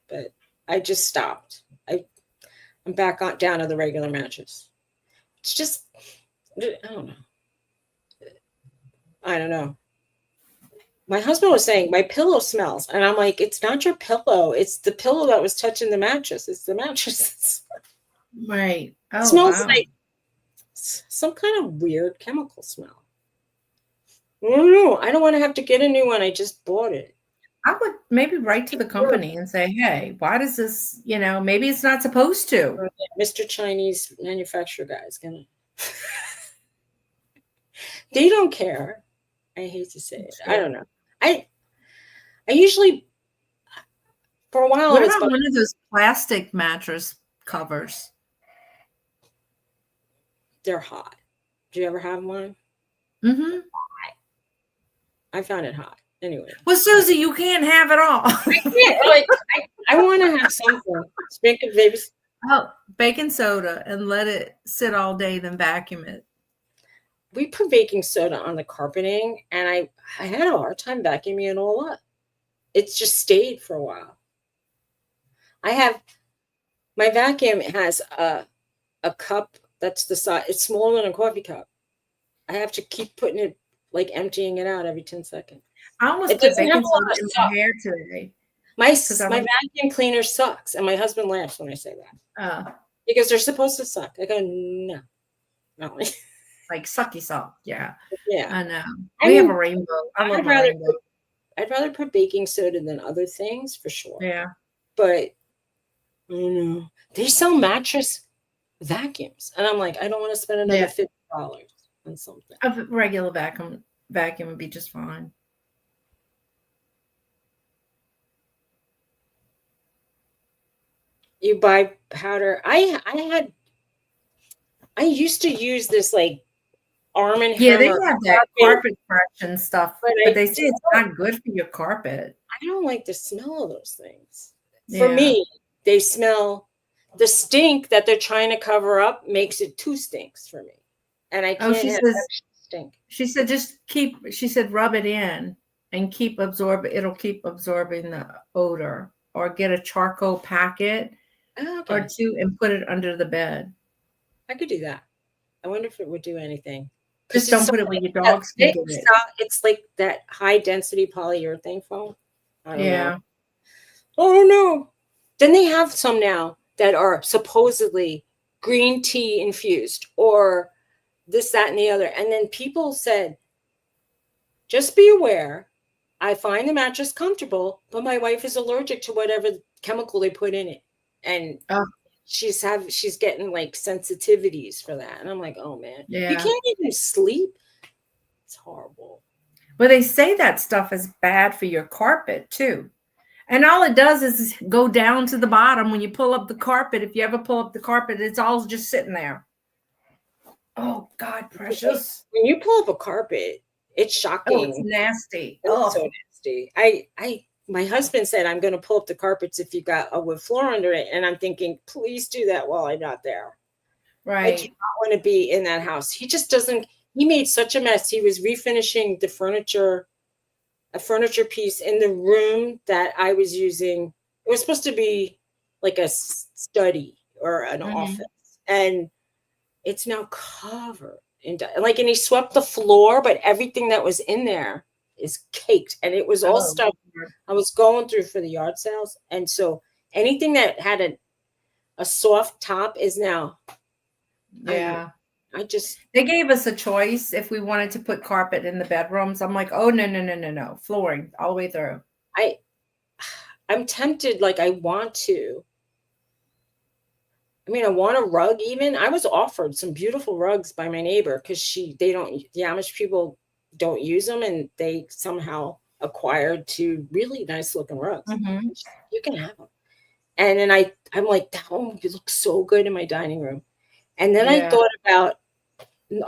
but I just stopped. I'm back down to the regular mattress. It's just, I don't know. My husband was saying my pillow smells, and I'm like, it's not your pillow. It's the pillow that was touching the mattress. It's the mattress. Right. Oh, it smells like some kind of weird chemical smell. I don't know. I don't want to have to get a new one. I just bought it. I would maybe write to the company and say, hey, why does this, maybe it's not supposed to. Mr. Chinese manufacturer guy is going to. They don't care. I hate to say it. I don't know. I usually, for a while, what about one of those plastic mattress covers? They're hot. Do you ever have one? Mm-hmm. I found it hot. Anyway. Well, Suzy, you can't have it all. I can't. I want to have something. Speaking of babies. Oh, baking soda and let it sit all day, then vacuum it. We put baking soda on the carpeting, and I had a hard time vacuuming it all up. It's just stayed for a while. My vacuum has a cup that's the size. It's smaller than a coffee cup. I have to keep putting it, like emptying it out every 10 seconds. I almost put baking soda in my hair today. My vacuum cleaner sucks, and my husband laughs when I say that. Because they're supposed to suck. I go, no. Like sucky suck, yeah. Yeah. I know. We have a rainbow. I'd rather put baking soda than other things for sure. Yeah. But I don't know. They sell mattress vacuums. And I'm like, I don't want to spend another $50 on something. A regular vacuum would be just fine. You buy powder. I used to use this like Arm and Yeah, they Hammer have that carpet fresh and stuff, but but they say it's not good for your carpet. I don't like the smell of those things. For Yeah. me, they smell. The stink that they're trying to cover up makes it two stinks for me, and I can't she have says, stink. She said she said rub it in and it'll keep absorbing the odor, or get a charcoal packet or two and put it under the bed. I could do that. I wonder if it would do anything. Just don't put it where your dogs can get it. It's like that high density polyurethane foam. I don't know. Oh no. Then they have some now that are supposedly green tea infused or this, that, and the other. And then people said, just be aware, I find the mattress comfortable, but my wife is allergic to whatever chemical they put in it. And she's getting like sensitivities for that. And I'm like, oh man, you can't even sleep. It's horrible. But they say that stuff is bad for your carpet too. And all it does is go down to the bottom when you pull up the carpet. If you ever pull up the carpet, it's all just sitting there. Oh God, precious. When you pull up a carpet, it's shocking. Oh, it's nasty. It's so nasty. My husband said, I'm going to pull up the carpets if you got a wood floor under it. And I'm thinking, please do that while I'm not there. Right. I do not want to be in that house. He just doesn't. He made such a mess. He was refinishing the furniture, a furniture piece in the room that I was using. It was supposed to be like a study or an office. And it's now covered in, and he swept the floor, but everything that was in there is caked. And it was all stuff I was going through for the yard sales. And so anything that had a soft top is now. Yeah. They gave us a choice if we wanted to put carpet in the bedrooms. I'm like, oh no. Flooring all the way through. I'm tempted, like I want to. I mean, I want a rug even. I was offered some beautiful rugs by my neighbor because the Amish people don't use them, and they somehow acquired two really nice looking rugs. You can have them. And then I'm like, that one would look so good in my dining room. And then I thought about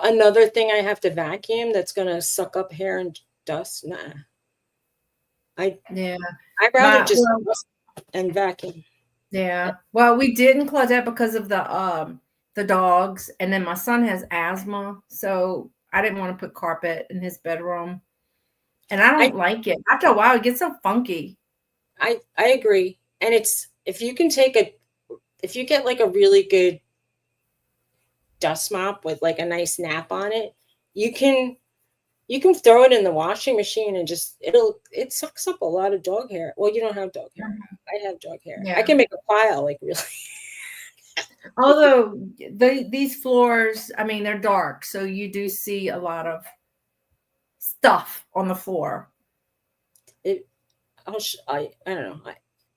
another thing I have to vacuum that's going to suck up hair and dust. Nah. I'd rather just and vacuum. Yeah. Well, we didn't Claudette because of the dogs, and then my son has asthma, so I didn't want to put carpet in his bedroom, and I don't like it. After a while, it gets so funky. I agree, and it's if you get like a really good dust mop with like a nice nap on it, you can throw it in the washing machine and just it sucks up a lot of dog hair. Well, you don't have dog hair. I have dog hair. I can make a pile, like really. Although these floors, I mean, they're dark, so you do see a lot of stuff on the floor. I don't know.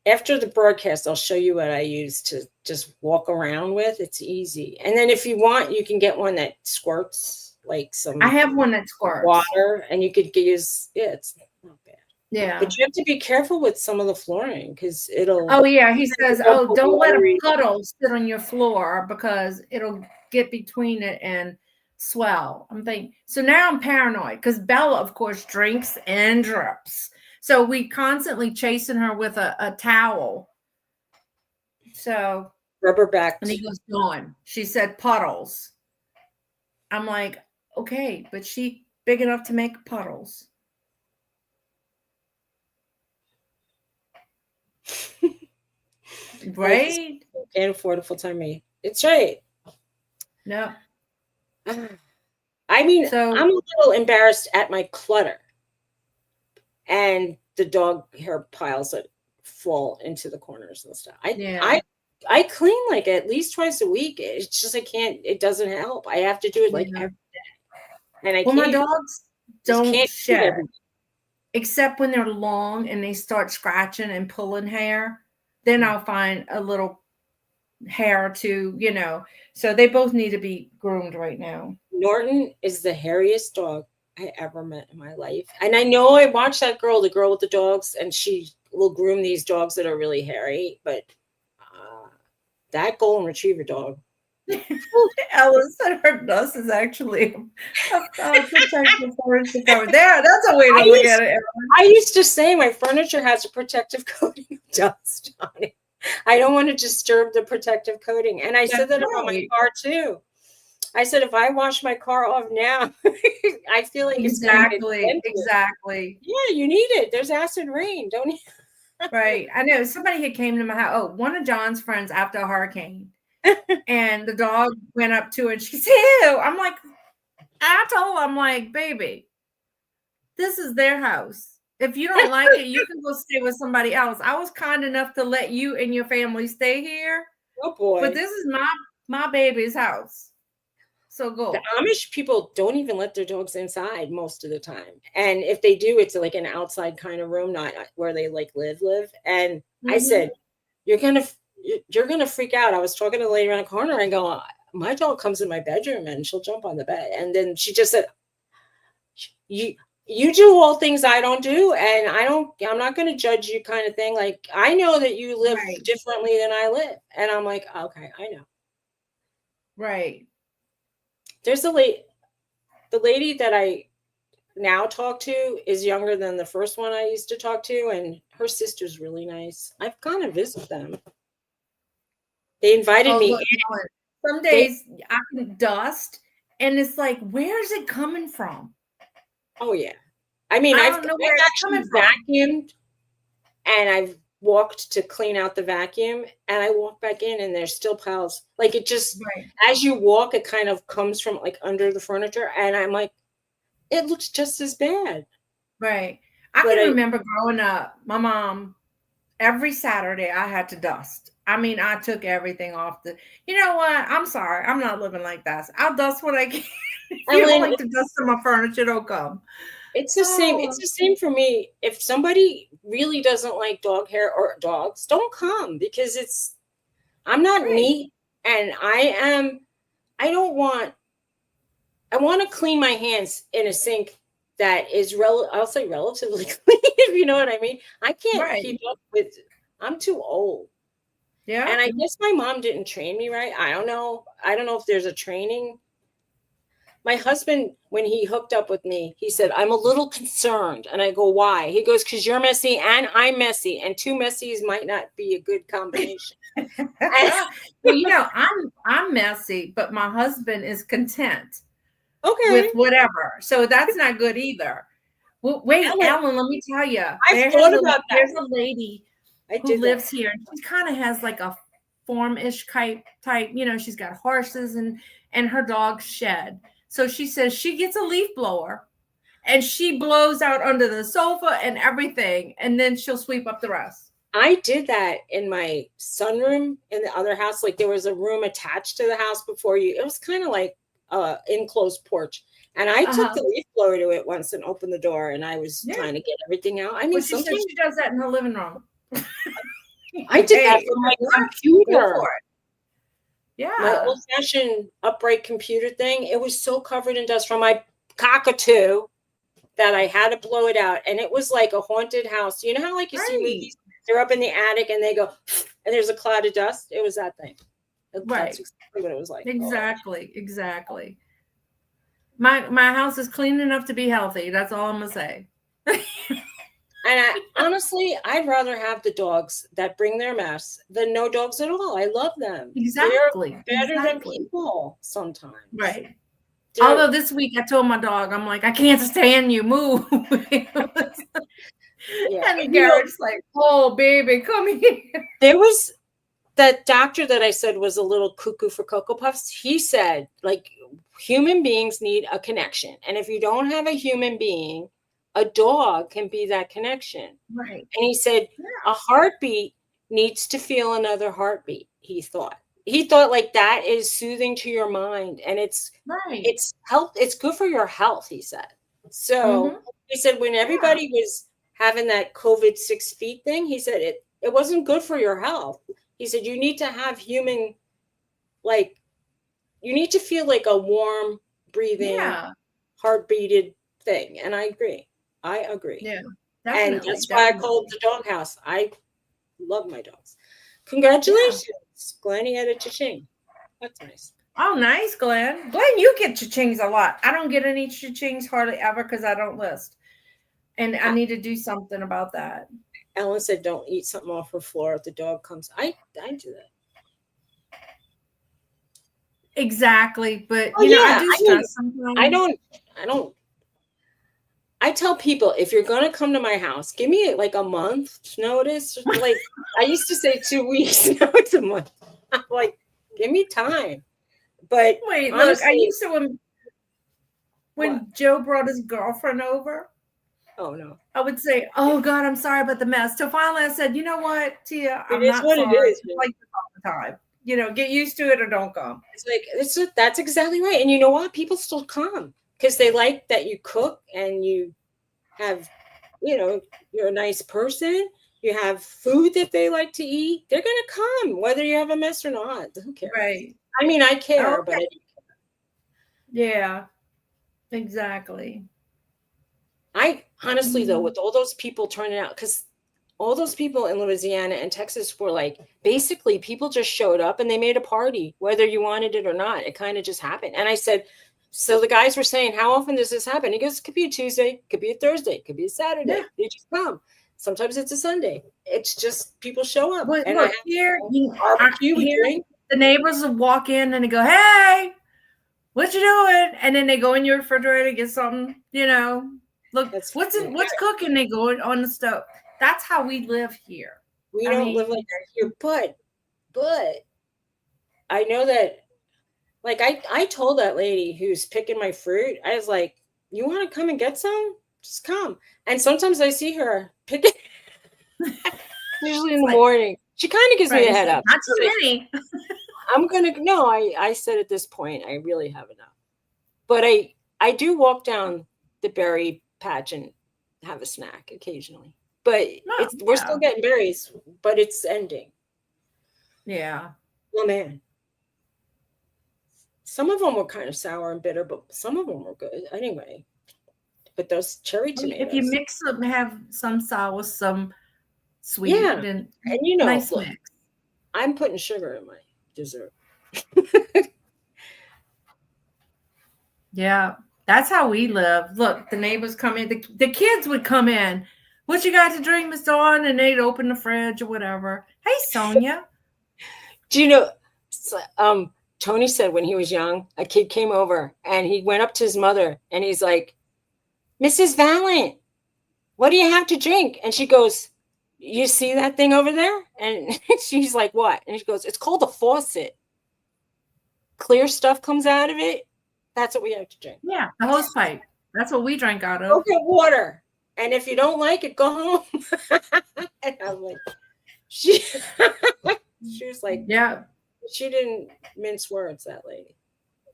After the broadcast, I'll show you what I use to just walk around with. It's easy. And then if you want, you can get one that squirts like some. I have one that squirts water, and you could use it's not bad. Yeah. But you have to be careful with some of the flooring because it'll. Oh yeah, he says, don't let a puddle sit on your floor because it'll get between it and swell. I'm thinking. So now I'm paranoid because Bella, of course, drinks and drips. So we constantly chasing her with a towel. So rubber back. And he goes, "Gone." She said puddles. I'm like, okay, but she big enough to make puddles. Right? Can't afford a full-time maid. It's right. No. I mean, I'm a little embarrassed at my clutter and the dog hair piles that fall into the corners and stuff. I clean like at least twice a week. It's just it doesn't help. I have to do it like every day. And my dogs don't shed except when they're long and they start scratching and pulling hair. Then I'll find a little hair or two, So they both need to be groomed right now. Norton is the hairiest dog I ever met in my life. And I know I watched the girl with the dogs, and she will groom these dogs that are really hairy, but that golden retriever dog. Ellen said her dust is actually a protective furniture cover. There, that's a way to look at it, Ellen. I used to say my furniture has a protective coating of dust on it. I don't want to disturb the protective coating. And I said that about my car too. I said, if I wash my car off now, I feel like exactly. Yeah, you need it. There's acid rain, don't you? Right. I know somebody had came to my house. Oh, one of John's friends after a hurricane. And the dog went up to her and she said, ew. I'm like, I told her, I'm like, baby, this is their house. If you don't like it, you can go stay with somebody else. I was kind enough to let you and your family stay here. Oh boy. But this is my baby's house. So go. The Amish people don't even let their dogs inside most of the time. And if they do, it's like an outside kind of room, not where they like live. And I said, you're going to freak out. I was talking to the lady around the corner and go, my dog comes in my bedroom and she'll jump on the bed. And then she just said, you do all things I don't do. And I'm not going to judge you kind of thing. Like, I know that you live differently than I live. And I'm like, okay, I know. Right. There's the lady that I now talk to is younger than the first one I used to talk to. And her sister's really nice. I've gone to visit them. They invited me. Look, some days I can dust and it's like, where's it coming from? Oh yeah. I mean, I've actually vacuumed and I've walked to clean out the vacuum and I walk back in and there's still piles. Like it just, as you walk, it kind of comes from like under the furniture. And I'm like, it looks just as bad. Right. I can remember growing up, my mom, every Saturday I had to dust. I mean, I took everything off you know what? I'm sorry. I'm not living like that. I'll dust what I can. If you don't like to dust on my furniture, don't come. It's the same. It's the same for me. If somebody really doesn't like dog hair or dogs, don't come because I'm not neat and I want to clean my hands in a sink that is I'll say relatively clean, if you know what I mean. I can't keep up with, I'm too old. Yeah. And I guess my mom didn't train me right. I don't know if there's a training. My husband, when he hooked up with me, he said, I'm a little concerned. And I go, why? He goes, because you're messy and I'm messy. And two messies might not be a good combination. Well, you know, I'm messy, but my husband is content with whatever. So that's not good either. Well, wait, Ellen, let me tell you. I've thought about that. There's a lady who lives here. And she kind of has like a farm-ish type, you know, she's got horses and her dog shed. So she says she gets a leaf blower and she blows out under the sofa and everything. And then she'll sweep up the rest. I did that in my sunroom in the other house. Like there was a room attached to the house before it was kind of like an enclosed porch. And I took the leaf blower to it once and opened the door and I was trying to get everything out. I mean, she said she does that in her living room. I did that from my computer. Yeah. My old-fashioned upright computer thing. It was so covered in dust from my cockatoo that I had to blow it out. And it was like a haunted house. You know how like you see movies, they're up in the attic and they go, and there's a cloud of dust? It was that thing. That's exactly what it was like. Exactly. My house is clean enough to be healthy. That's all I'm going to say. And honestly, I'd rather have the dogs that bring their mess than no dogs at all. I love them. Exactly. They're better than people sometimes. Right. Although this week I told my dog, I'm like, I can't stand you. Move. And Garrett's like, oh, baby, come here. There was that doctor that I said was a little cuckoo for Cocoa Puffs. He said, like, human beings need a connection. And if you don't have a human being, a dog can be that connection. Right. And he said a heartbeat needs to feel another heartbeat. He thought like that is soothing to your mind. And it's health. It's good for your health, he said. So he said, when everybody was having that COVID 6 feet thing, he said it wasn't good for your health. He said, you need to have human, like, you need to feel like a warm breathing, heart-beated thing. And I agree. Yeah. Definitely, and that's why I call it the doghouse. I love my dogs. Congratulations. Glenn, had a cha-ching. That's nice. Oh, nice, Glenn. Glenn, you get cha-chings a lot. I don't get any cha-chings hardly ever because I don't list. And I need to do something about that. Ellen said, "Don't eat something off her floor if the dog comes." I do that. Exactly, but Oh, you know, yeah, I do stress sometimes. I don't. I tell people, if you're gonna come to my house, give me like a month's notice. Like I used to say 2 weeks. Now it's a month. I'm like, give me time. But Wait, honestly, look, I used to when what? Joe brought his girlfriend over. Oh no, I would say, "Oh God, I'm sorry about the mess." So finally, I said, "You know what, Tia, it I'm is not what sorry. it is. It's like this all the time. You know, get used to it or don't come." It's like that's exactly right. And you know what? People still come because they like that you cook and you have, you're a nice person. You have food that they like to eat. They're gonna come whether you have a mess or not. Who cares? Right. I mean, I care, Okay. but Yeah, exactly. I honestly though, with all those people turning out, because all those people in Louisiana and Texas were like, basically people just showed up and they made a party, whether you wanted it or not. It kind of just happened. And I said, so the guys were saying, how often does this happen? He goes, it could be a Tuesday, could be a Thursday, could be a Saturday. Yeah. They just come. Sometimes it's a Sunday. It's just people show up. But And look, here, the neighbors will walk in and they go, "Hey, what you doing?" And then they go in your refrigerator and get something, Look, what's cooking? They go on the stove. That's how we live here. We don't live like that here, but I know that, like, I told that lady who's picking my fruit, I was like, you want to come and get some? Just come. And sometimes I see her picking, usually in the morning. She kind of gives me a head up. Not too many. I said at this point, I really have enough. But I do walk down the berry patch and have a snack occasionally. But we're still getting berries, but it's ending. Yeah. Oh man. Some of them were kind of sour and bitter, but some of them were good anyway. But those cherry tomatoes. If you mix them, have some sour, some sweet, and nice look, mix. I'm putting sugar in my dessert. Yeah, that's how we live. Look, the neighbors come in. The kids would come in. What you got to drink, Miss Dawn? And they'd open the fridge or whatever. Hey, Sonia. Do you know? Tony said when he was young, a kid came over and he went up to his mother and he's like, "Mrs. Valent, what do you have to drink?" And she goes, "You see that thing over there?" And she's like, "What?" And she goes, "It's called a faucet. Clear stuff comes out of it. That's what we have to drink." Yeah, the hose pipe. That's what we drank out of. Go get water. And if you don't like it, go home. And I'm like, she was like, yeah. She didn't mince words, that lady.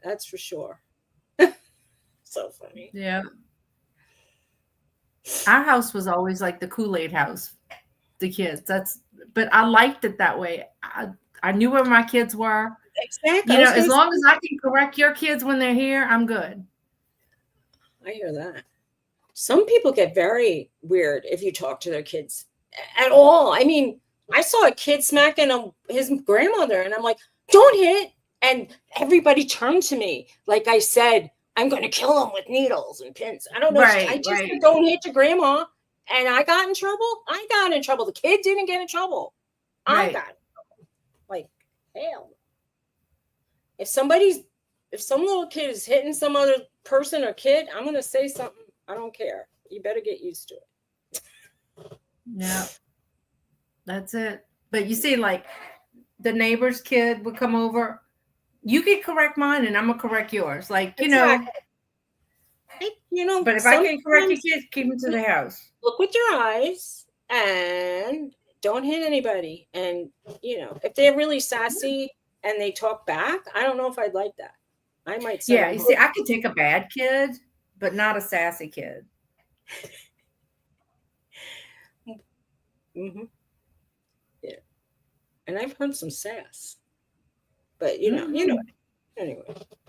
That's for sure. So funny. Yeah. Our house was always like the Kool-Aid house. The kids. But I liked it that way. I knew where my kids were. Exactly. As long as I can correct your kids when they're here, I'm good. I hear that. Some people get very weird if you talk to their kids at all. I mean, I saw a kid smacking his grandmother, and I'm like, "Don't hit!" And everybody turned to me like I said, "I'm going to kill him with needles and pins." I don't know. I just said, "Don't hit your grandma," and I got in trouble. I got in trouble. The kid didn't get in trouble. I got in trouble. Like, hell. If some little kid is hitting some other person or kid, I'm going to say something. I don't care. You better get used to it. Yeah. That's it. But you see, like, the neighbor's kid would come over. You can correct mine and I'm going to correct yours. Like, exactly. But if I can correct your kids, keep them to the house. Look with your eyes and don't hit anybody. And, if they're really sassy and they talk back, I don't know if I'd like that. I might say, yeah, you see, I could take a bad kid, but not a sassy kid. Mm-hmm. Yeah. And I've heard some sass. But, anyway.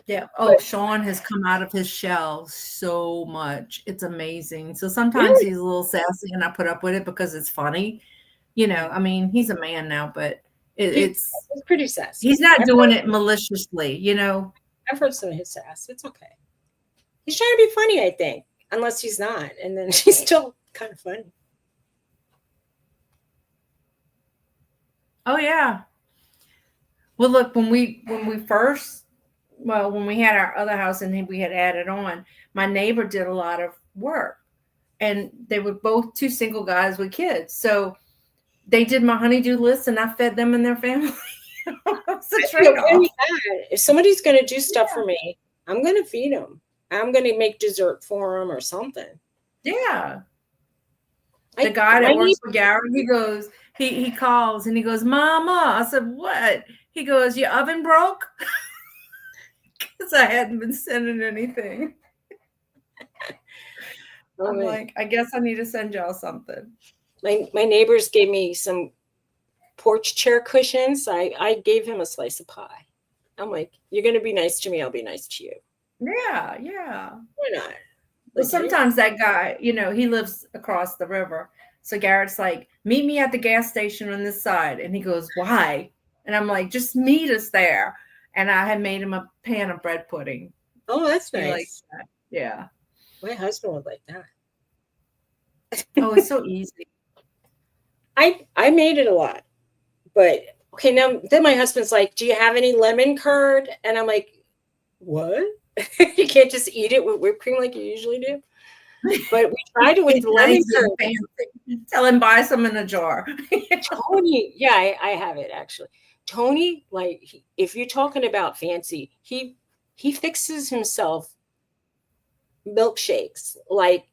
Yeah. Oh, Sean has come out of his shell so much. It's amazing. So sometimes he's a little sassy and I put up with it because it's funny. I mean, he's a man now, but It's pretty sassy. He's not doing it maliciously, you know. I've heard some of his sass. It's okay. He's trying to be funny, I think, unless he's not, and then he's still kind of funny. Oh yeah. Well, look, when we had our other house and we had added on, my neighbor did a lot of work, and they were both two single guys with kids, so they did my honeydew list, and I fed them and their family. If somebody's going to do stuff for me, I'm going to feed them. I'm going to make dessert for them or something. Yeah. The guy that works for Gary, he goes, he calls and he goes, Mama. I said, what? He goes, your oven broke? Because I hadn't been sending anything. I'm like, I guess I need to send y'all something. My neighbors gave me some porch chair cushions. I gave him a slice of pie. I'm like, you're going to be nice to me, I'll be nice to you. Yeah, yeah. Why not? Well, sometimes that guy, you know, he lives across the river. So Garrett's like, meet me at the gas station on this side. And he goes, why? And I'm like, just meet us there. And I had made him a pan of bread pudding. Oh, that's nice. That. Yeah. My husband would like that. Oh, it's so easy. I made it a lot. But okay, now then my husband's like, do you have any lemon curd? And I'm like, what? You can't just eat it with whipped cream like you usually do. But we tried it with lemon curd. Tell him buy some in a jar. Tony, yeah, I have it actually. Tony, like, if you're talking about fancy, he fixes himself milkshakes like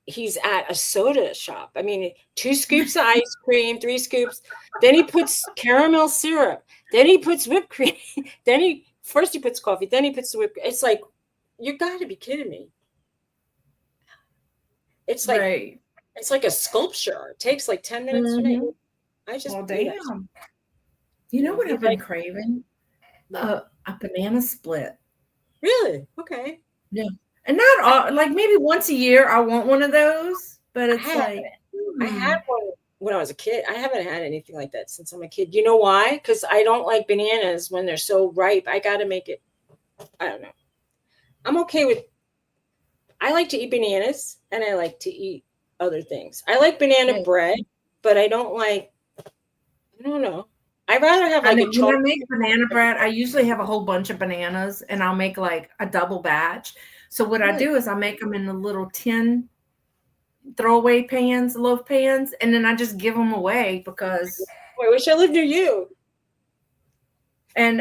he's at a soda shop. I mean, 2 scoops of ice cream, 3 scoops. Then he puts caramel syrup. Then he puts whipped cream. Then he puts coffee. Then he puts the whipped cream. It's like, you got to be kidding me. It's like It's like a sculpture. It takes like 10 minutes to make. I just damn. You know what I've been craving? A banana split. Really? Okay. Yeah. And not all, like maybe once a year I want one of those, but it's I had one when I was a kid. I haven't had anything like that since I'm a kid. You know why? Because I don't like bananas when they're so ripe. I got to make it. I don't know. I'm okay with. I like to eat bananas and I like to eat other things. I like banana bread, but I don't like. I don't know. I'd rather have like a chocolate. When I make banana bread, I usually have a whole bunch of bananas and I'll make like a double batch. So what I do is I make them in the little tin throwaway pans, loaf pans, and then I just give them away because. I wish I lived near you. And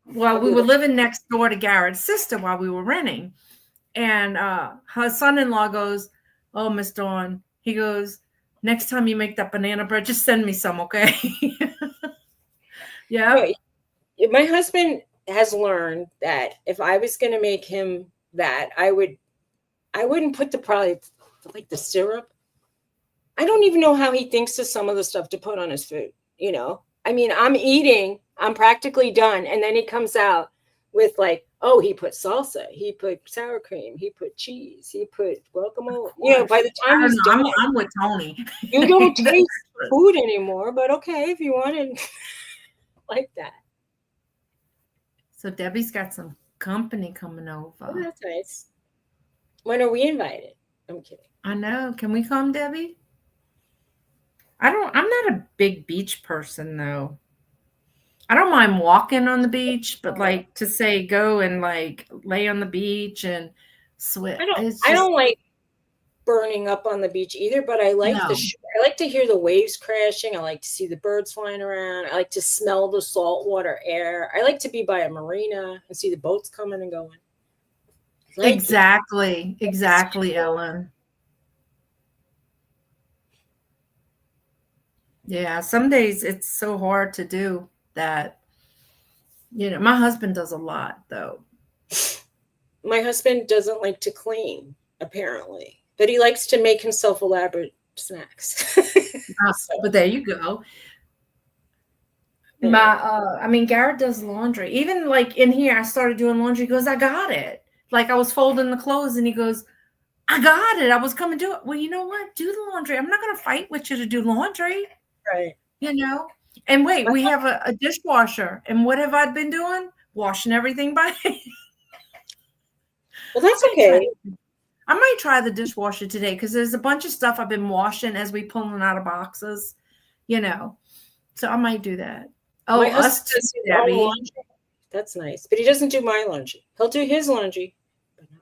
well, we were living next door to Garrett's sister while we were renting, and her son-in-law goes, "Oh, Miss Dawn," he goes, "next time you make that banana bread, just send me some, okay?" Yeah. My husband has learned that if I was going to make him that, I wouldn't put the syrup. I don't even know how he thinks of some of the stuff to put on his food. You know, I mean, I'm eating, I'm practically done. And then he comes out with like, oh, he put salsa, he put sour cream, he put cheese, he put guacamole. You know, by the time he's done, I'm with Tony. You don't taste food anymore, but okay, if you wanted like that. So Debbie's got some company coming over. Oh, that's nice. When are we invited? I'm kidding. I know. Can we come, Debbie? I'm not a big beach person though. I don't mind walking on the beach, but like to say go and like lay on the beach and swim. I don't like burning up on the beach either, but I like I like to hear the waves crashing. I like to see the birds flying around. I like to smell the saltwater air. I like to be by a marina and see the boats coming and going. Exactly, Ellen. Yeah, some days it's so hard to do that. You know, my husband does a lot though. My husband doesn't like to clean, apparently, but he likes to make himself elaborate snacks. But there you go. Garrett does laundry. Even like in here, I started doing laundry. He goes, I got it. Like I was folding the clothes and he goes, I got it. I was coming to it. Well, you know what? Do the laundry. I'm not going to fight with you to do laundry. Right. You know? And wait, we have a dishwasher. And what have I been doing? Washing everything by hand. Well, that's okay. I might try the dishwasher today because there's a bunch of stuff I've been washing as we pulling out of boxes, you know. So I might do that. Oh, My us husband too, does his own Debbie. laundry. That's nice. But he doesn't do my laundry. He'll do his laundry.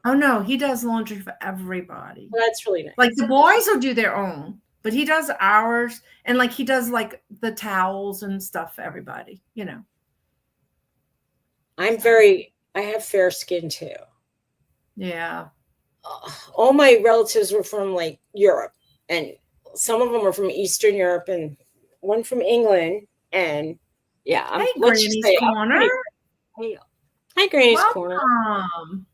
Oh no, he does laundry for everybody. Well, that's really nice. Like the boys will do their own, but he does ours, and like he does like the towels and stuff for everybody, you know. I have fair skin too. Yeah. All my relatives were from like Europe, and some of them were from Eastern Europe, and one from England. And yeah, Hey, Granny's Corner. Hi, Granny's Corner. Welcome.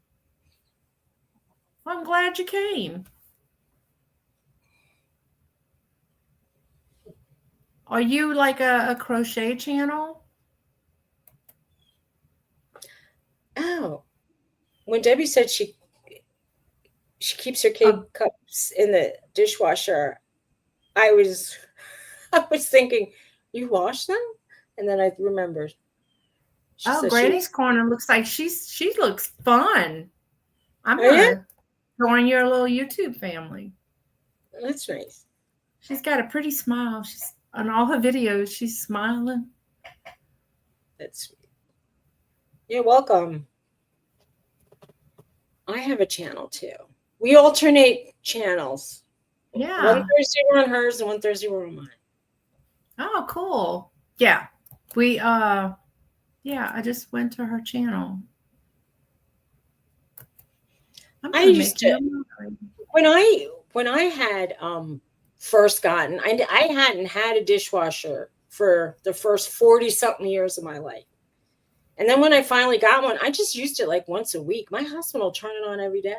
I'm glad you came. Are you like a crochet channel? Oh, when Debbie said she keeps her cake cups in the dishwasher, I was thinking, you wash them? And then I remembered. Granny's Corner looks like she looks fun. I'm yeah? gonna join your little YouTube family. That's nice. She's got a pretty smile. She's on all her videos. She's smiling. That's sweet. You're welcome. I have a channel too. We alternate channels. Yeah. One Thursday we're on hers, and one Thursday we're on mine. Oh, cool. Yeah. We I just went to her channel. I used to when I had first gotten, I hadn't had a dishwasher for the first 40-something years of my life. And then when I finally got one, I just used it like once a week. My husband will turn it on every day.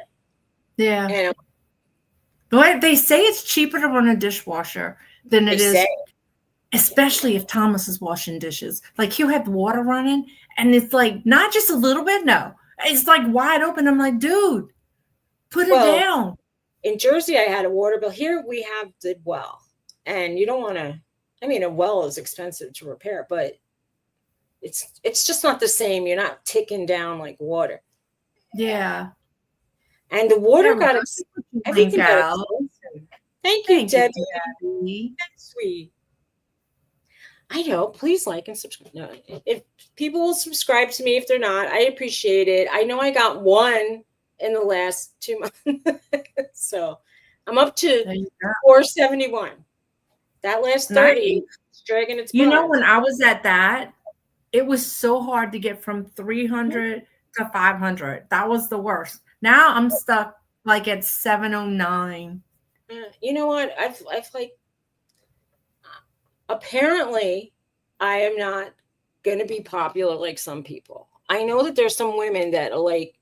Yeah. And but they say it's cheaper to run a dishwasher than it is, especially if Thomas is washing dishes. Like he'll have water running and it's like not just a little bit. No, it's like wide open. I'm like, dude, put it down. In Jersey, I had a water bill. Here we have the well. And you don't want to, I mean, a well is expensive to repair, but it's just not the same. You're not ticking down like water. Yeah. And the water got everything got expensive. Thank you, Debbie. That's sweet. I know. Please like and subscribe. No, if people will subscribe to me, if they're not, I appreciate it. I know I got one in the last 2 months. So I'm up to 471. That last 30 is dragging its You know, when I was at that, it was so hard to get from 300 to 500. That was the worst. Now I'm stuck like at 709. You know what? I've like, apparently I am not going to be popular like some people. I know that there's some women that are like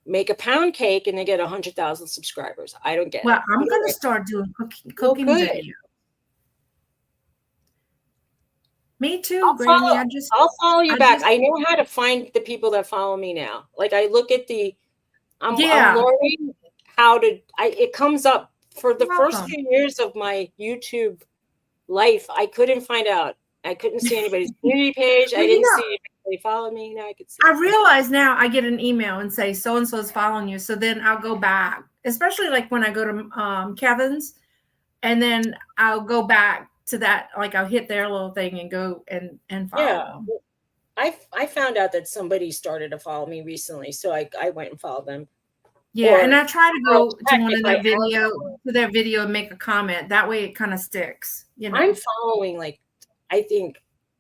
make a pound cake and they get 100,000 subscribers. I don't get it. Well, I'm going to start doing cooking videos. Me too, I'll follow you back. I know how to find the people that follow me now. Like I look at I'm learning how to, it comes up for the first few years of my YouTube life. I couldn't find out. I couldn't see anybody's community page. I didn't see anybody follow me. Now I could see. I realize now I get an email and say, so-and-so is following you. So then I'll go back, especially like when I go to Kevin's and then I'll go back to that. Like I'll hit their little thing and go and follow them. I found out that somebody started to follow me recently. So I went and followed them. Yeah. And I try to go to one of their video and make a comment. That way it kind of sticks. You know, I'm following like, I think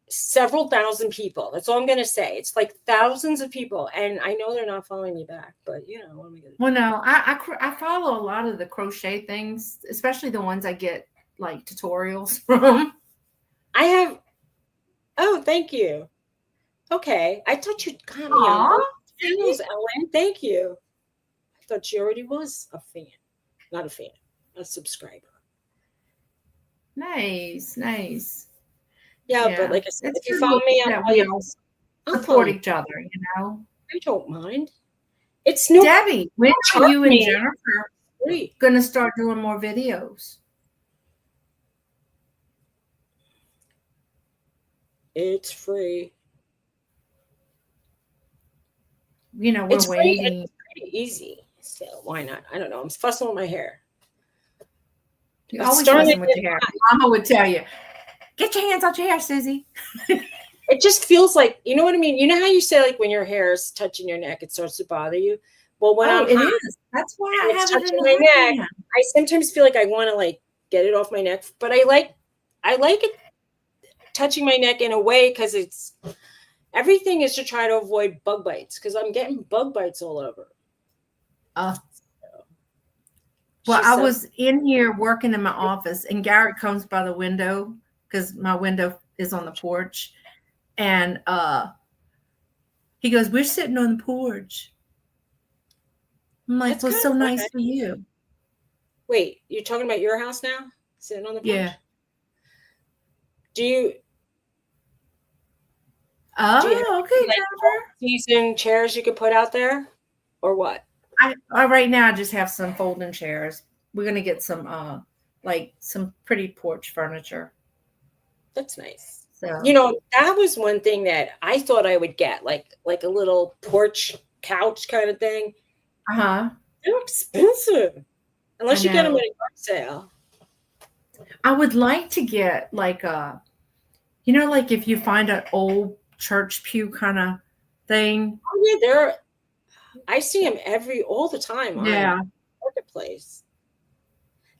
several thousand people. That's all I'm going to say. It's like thousands of people. And I know they're not following me back, but you know, what am I going to do? Well, no, I follow a lot of the crochet things, especially the ones I get like tutorials from. I have. Oh, thank you. Okay. I thought you got me on channels, Ellen. Thank you. I thought she already was a fan. Not a fan, a subscriber. Nice. Yeah, but like I said, if you follow me, I'll support each other, you know. I don't mind. It's new. Debbie, when are you and Jennifer going to start doing more videos? It's free. You know, we're It's free. waiting. It's pretty easy. So why not? I don't know. I'm fussing with my hair. You It's always starting fussing to with get your hair. hot. Mama would tell you, get your hands out your hair, Suzy. It just feels like, you know what I mean? You know how you say, like, when your hair is touching your neck, it starts to bother you? Well, when I'm it hot is. That's why and I it's have it in touching the my hot neck, hand. I sometimes feel like I want to, like, get it off my neck. But I like it touching my neck in a way because it's everything is to try to avoid bug bites because I'm getting bug bites all over. Well, I was in here working in my office, and Garrett comes by the window because my window is on the porch, and he goes, "We're sitting on the porch." I'm like, "Well, so nice for you." Wait, you're talking about your house now? Sitting on the porch? Yeah. Do you? Oh, okay, Jennifer. Season chairs you could put out there, or what? Right now I just have some folding chairs. We're gonna get some like some pretty porch furniture. That's nice. So you know, that was one thing that I thought I would get, like a little porch couch kind of thing. They're expensive unless you get them at a yard sale. I would like to get like you know, like if you find an old church pew kind of thing. Oh yeah, I see them all the time on Marketplace.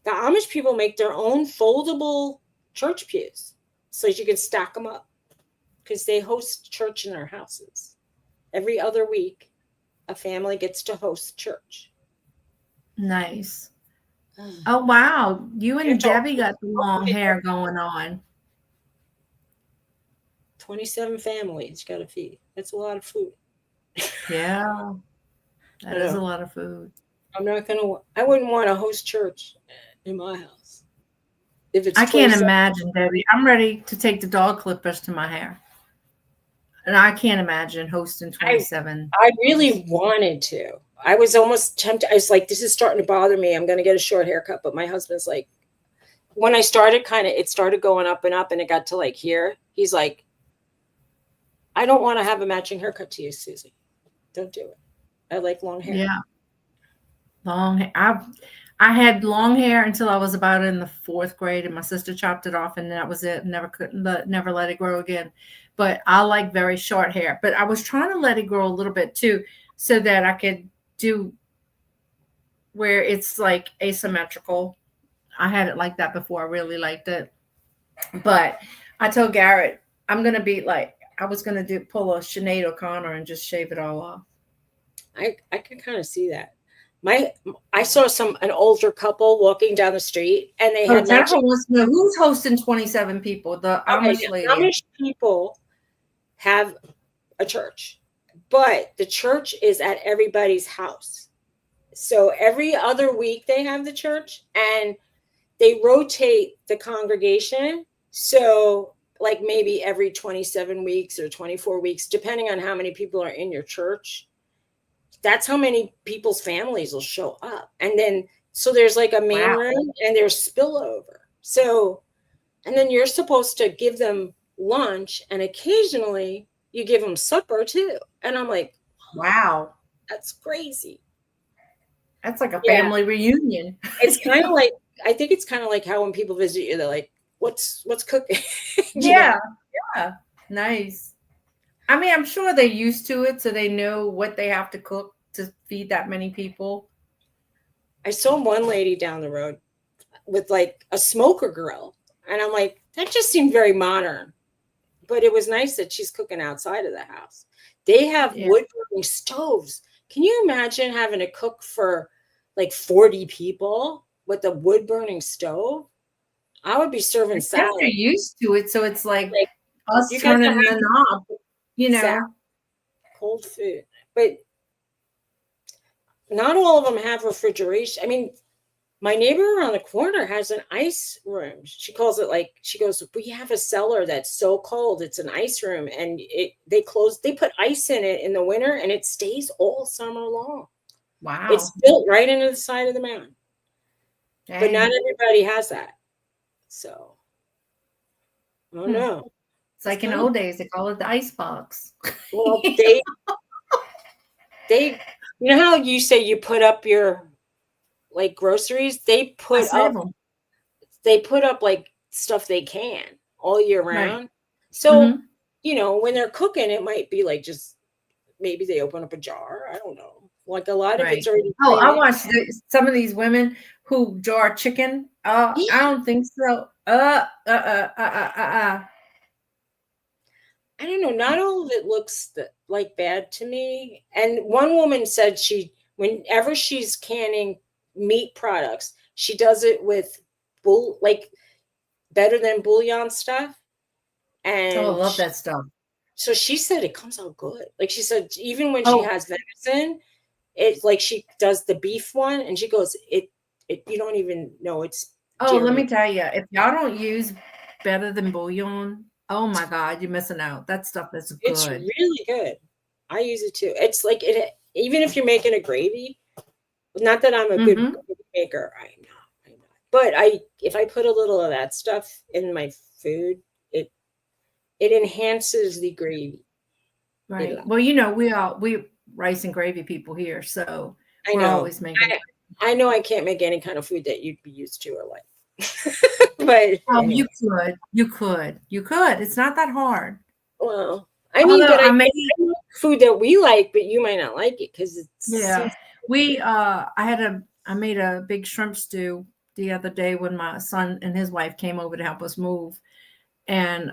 The Amish people make their own foldable church pews so you can stack them up because they host church in their houses. Every other week, a family gets to host church. Nice. Oh, wow. You and Debbie got the long hair going on. 27 families got to feed. That's a lot of food. Yeah. That is a lot of food. I wouldn't want to host church in my house. If it's I can't imagine, Debbie. I'm ready to take the dog clippers to my hair. And I can't imagine hosting 27. I really wanted to. I was almost tempted. I was like, this is starting to bother me. I'm going to get a short haircut. But my husband's like, when I started it started going up and up and it got to like here. He's like, I don't want to have a matching haircut to you, Suzy. Don't do it. I like long hair. Yeah. Long hair. I had long hair until I was about in the 4th grade, and my sister chopped it off, and that was it. Never let it grow again. But I like very short hair. But I was trying to let it grow a little bit too, so that I could do where it's like asymmetrical. I had it like that before. I really liked it. But I told Garrett, I'm gonna be like, I was gonna pull a Sinead O'Connor and just shave it all off. I can kind of see that. I saw an older couple walking down the street, and they had Jennifer wants to know who's hosting 27 people. The Amish lady. Amish people have a church, but the church is at everybody's house. So every other week they have the church, and they rotate the congregation. So like maybe every 27 weeks or 24 weeks, depending on how many people are in your church. That's how many people's families will show up. And then, so there's like a main room and there's spillover. So, and then you're supposed to give them lunch, and occasionally you give them supper too. And I'm like, wow, that's crazy. That's like a family reunion. It's kind of like, I think it's kind of like how when people visit you, they're like, what's cooking? Yeah. Nice. I mean, I'm sure they're used to it, so they know what they have to cook to feed that many people. I saw one lady down the road with like a smoker grill, and I'm like, that just seemed very modern. But it was nice that she's cooking outside of the house. They have wood-burning stoves. Can you imagine having to cook for like 40 people with a wood-burning stove? I would be serving salad. They're used to it, so it's like us turning the knob. You know, cold food, but not all of them have refrigeration. I mean, my neighbor around the corner has an ice room. She calls it she goes, we have a cellar that's so cold. It's an ice room, and they put ice in it in the winter, and it stays all summer long. Wow. It's built right into the side of the mountain. Dang. But not everybody has that. So, I don't know. It's like in old days, they call it the ice box. Well, they, you know how you say you put up your like groceries? They put up like stuff they can all year round. Right. So, you know, when they're cooking, it might be like just maybe they open up a jar. I don't know. Like a lot of it's already. Oh, I watched some of these women who jar chicken. I don't think so. I don't know. Not all of it looks like bad to me. And one woman said whenever she's canning meat products, she does it with better than bouillon stuff. And I love that stuff. So she said it comes out good. Like she said, even when she has venison, it's like she does the beef one, and she goes, it you don't even know it's. Oh, let me tell you, if y'all don't use better than bouillon, oh my God, you're missing out. That stuff is good. It's really good. I use it too. It's like it. Even if you're making a gravy, not that I'm a good maker, I'm not. But if I put a little of that stuff in my food, it enhances the gravy. Right. Well, you know, we rice and gravy people here, so we're always making. I know I can't make any kind of food that you'd be used to or like. But anyway. you could. It's not that hard. Well, I mean, but I make food that we like, but you might not like it because it's I made a big shrimp stew the other day when my son and his wife came over to help us move, and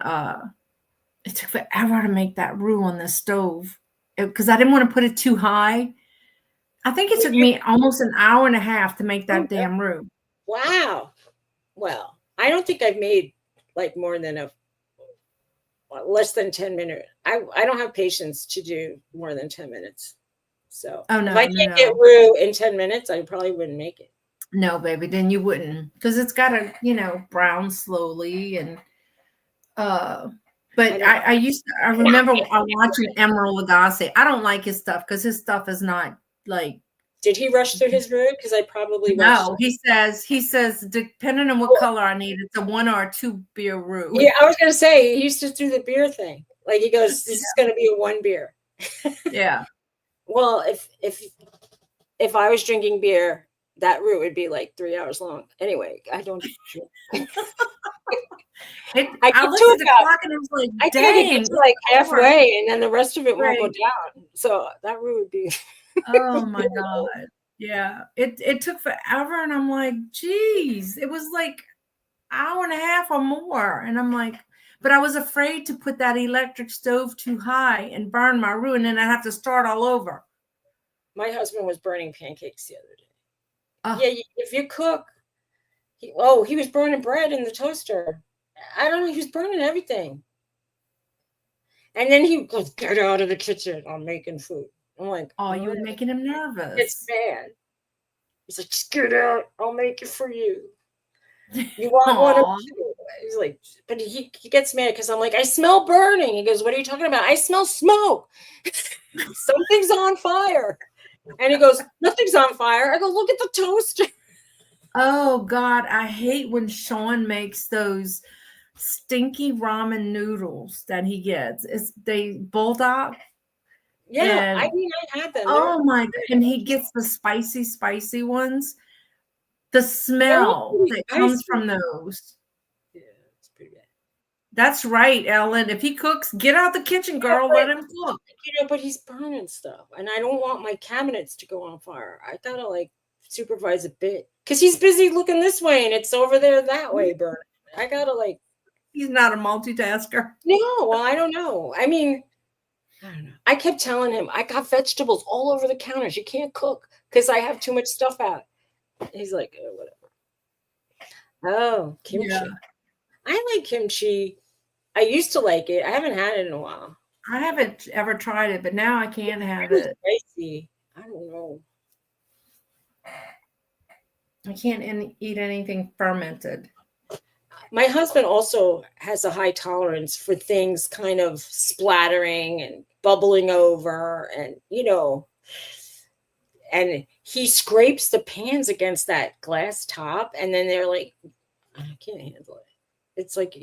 it took forever to make that roux on the stove because I didn't want to put it too high. I think it took me almost an hour and a half to make that damn roux. Wow. Well, I don't think I've made like more than less than 10 minutes. I don't have patience to do more than 10 minutes. So if I can't get roux in 10 minutes, I probably wouldn't make it. No, baby, then you wouldn't, because it's got to, brown slowly and but I remember watching Emerald Lagasse. I don't like his stuff because his stuff is not like. Did he rush through his roux? Because I probably no. He says depending on what color I need, it's a 1 or 2 beer roux. Yeah, I was gonna say he used to do the beer thing. Like he goes, this is gonna be a 1 beer. Yeah. Well, if I was drinking beer, that roux would be like 3 hours long. Anyway, I don't drink. I looked at the clock and I was like, I think it gets like halfway, and then the rest of it won't go down. So that roux would be. Oh my God! Yeah, it took forever, and I'm like, geez, it was like hour and a half or more, and I'm like, but I was afraid to put that electric stove too high and burn my roux, and then I have to start all over. My husband was burning pancakes the other day. Yeah, if you cook, he was burning bread in the toaster. I don't know. He was burning everything. And then he goes, get out of the kitchen. I'm making food. I'm like, oh, you were making him nervous. It's bad. He's like, just get out. I'll make it for you. You want one or two? He's like, but he gets mad because I'm like, I smell burning. He goes, what are you talking about? I smell smoke. Something's on fire. And he goes, nothing's on fire. I go, look at the toaster. Oh, God. I hate when Sean makes those stinky ramen noodles that he gets. They bulldog. Yeah, I mean, I had them. Oh my God. And he gets the spicy ones. The smell that comes from those. Yeah, it's pretty bad. That's right, Ellen. If he cooks, get out the kitchen, girl. Let him cook. But he's burning stuff. And I don't want my cabinets to go on fire. I gotta like supervise a bit. Because he's busy looking this way and it's over there that way burning. I gotta like. He's not a multitasker. No, well, I don't know. I mean, I don't know. I kept telling him, I got vegetables all over the counters. You can't cook because I have too much stuff out. He's like, oh, whatever. Oh, kimchi. Yeah. I like kimchi. I used to like it. I haven't had it in a while. I haven't ever tried it, but now I can have it. Spicy. I don't know. I can't eat anything fermented. My husband also has a high tolerance for things kind of splattering and bubbling over and, and he scrapes the pans against that glass top and then they're like, I can't handle it. It's like,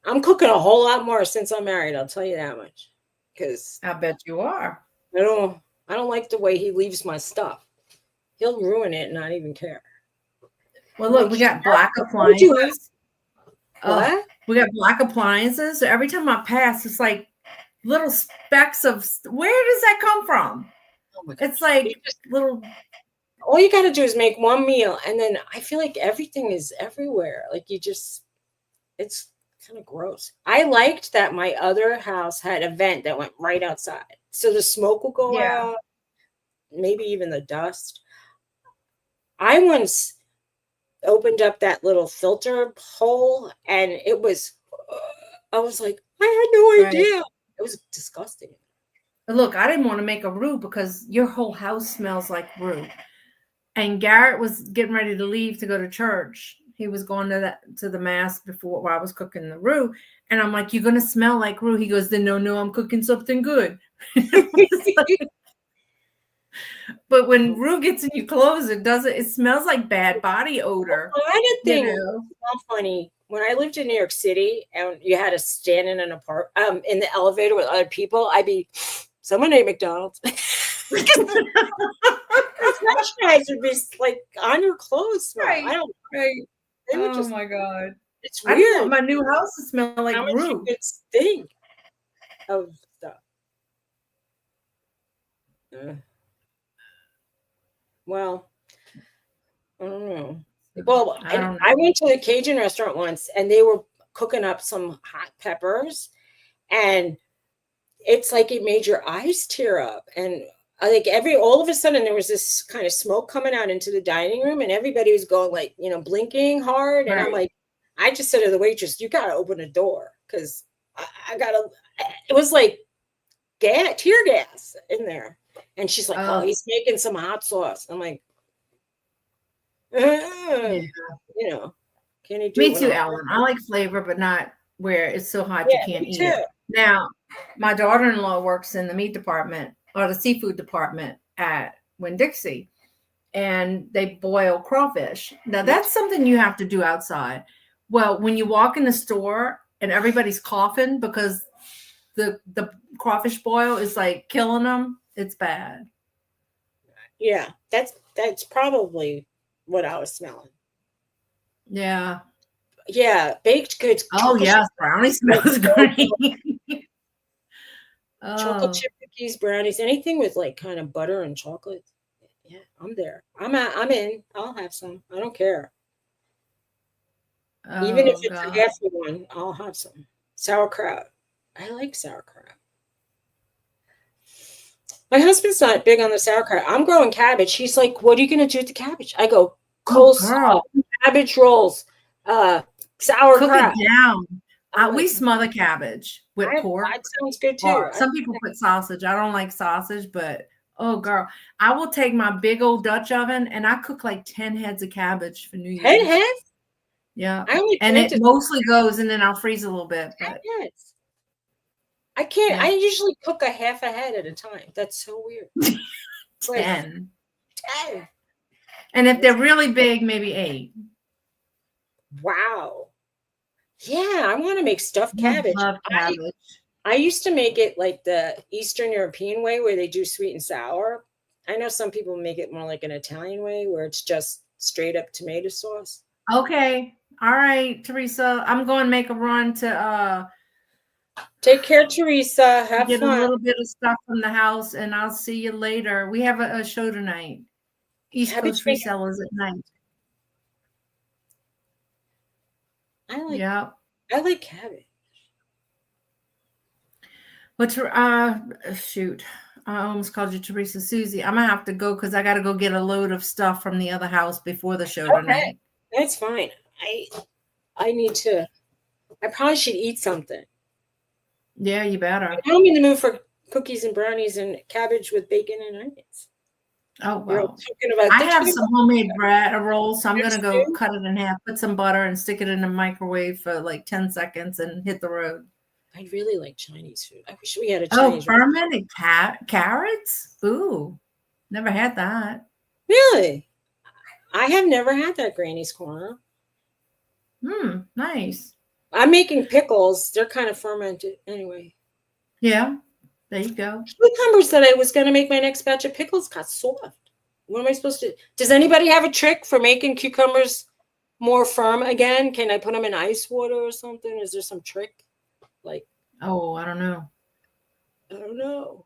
I'm cooking a whole lot more since I'm married. I'll tell you that much. Because I bet you are. I don't like the way he leaves my stuff. He'll ruin it and not even care. Well, look, we got black appliances. What? We got black appliances. So every time I pass, it's like little specks of. Where does that come from? Oh my gosh. It's like little. All you got to do is make one meal, and then I feel like everything is everywhere. Like it's kind of gross. I liked that my other house had a vent that went right outside, so the smoke will go out, maybe even the dust. I once opened up that little filter hole, and it was, I was like, I had no idea. It was disgusting. Look, I didn't want to make a roux because your whole house smells like roux. And Garrett was getting ready to leave to go to church. He was going to the mass before while I was cooking the roux. And I'm like, you're going to smell like roux. He goes, then no, I'm cooking something good. But when roux gets in your clothes, it smells like bad body odor. I had a thing. So funny. When I lived in New York City and you had to stand in an in the elevator with other people, I'd be, someone named McDonald's. French fries would be like on your clothes. Right. I don't. Right. Oh my god. It's weird. I didn't want my new house to smell like How roux. much you could stink of stuff. Well, I don't know. Well, I went to a Cajun restaurant once, and they were cooking up some hot peppers, and it's like it made your eyes tear up. And like all of a sudden there was this kind of smoke coming out into the dining room, and everybody was going like, blinking hard. And I'm like, I just said to the waitress, you got to open a door, because I got to, it was like tear gas in there. And she's like, oh, he's making some hot sauce. I'm like, can you do Me too, Ellen. I like flavor, but not where it's so hot you can't eat it. Now, my daughter-in-law works in the meat department or the seafood department at Winn-Dixie, and they boil crawfish. Now, that's something you have to do outside. Well, when you walk in the store and everybody's coughing because the crawfish boil is like killing them, it's bad. Yeah, that's probably what I was smelling. Yeah. Yeah, baked goods. Oh, yes, brownie smells great. Chocolate chip cookies, brownies, anything with like kind of butter and chocolate. Yeah, I'm there. I'm in. I'll have some. I don't care. Even if it's a half one, I'll have some. Sauerkraut. I like sauerkraut. My husband's not big on the sauerkraut. I'm growing cabbage. He's like, what are you going to do with the cabbage? I go, coleslaw, cabbage rolls, sauerkraut. Cook it down. We smother cabbage with pork. That sounds good too. Some people put sausage. I don't like sausage, but oh, girl, I will take my big old Dutch oven and I cook like 10 heads of cabbage for New Year's. 10 heads? Yeah. And it mostly goes, and then I'll freeze a little bit. But I can't. Yeah. I usually cook a half a head at a time. That's so weird. 10. And if they're really big, maybe 8. Wow. Yeah, I want to make stuffed cabbage. I love cabbage. I used to make it like the Eastern European way where they do sweet and sour. I know some people make it more like an Italian way where it's just straight up tomato sauce. Okay. All right, Teresa. I'm going to make a run to take care, Teresa. Have get fun. A little bit of stuff from the house, and I'll see you later. We have a show tonight. East Coast Resellers at night. I like cabbage. But shoot, I almost called you Teresa. Suzy, I'm gonna have to go because I got to go get a load of stuff from the other house before the show tonight. That's fine. I need to. I probably should eat something. Yeah, you better. I'm in the mood for cookies and brownies and cabbage with bacon and onions. Oh, wow. I have some homemade bread rolls, so I'm going to go cut it in half, put some butter, and stick it in the microwave for like 10 seconds and hit the road. I really like Chinese food. I wish we had a Chinese fermented carrots? Ooh, never had that. Really? I have never had that Granny's Corner. Nice. I'm making pickles. They're kind of fermented anyway. Yeah, there you go. Cucumbers that I was going to make my next batch of pickles got soft. What am I supposed to? Does anybody have a trick for making cucumbers more firm again? Can I put them in ice water or something? Is there some trick? Like, Oh, I don't know. I don't know.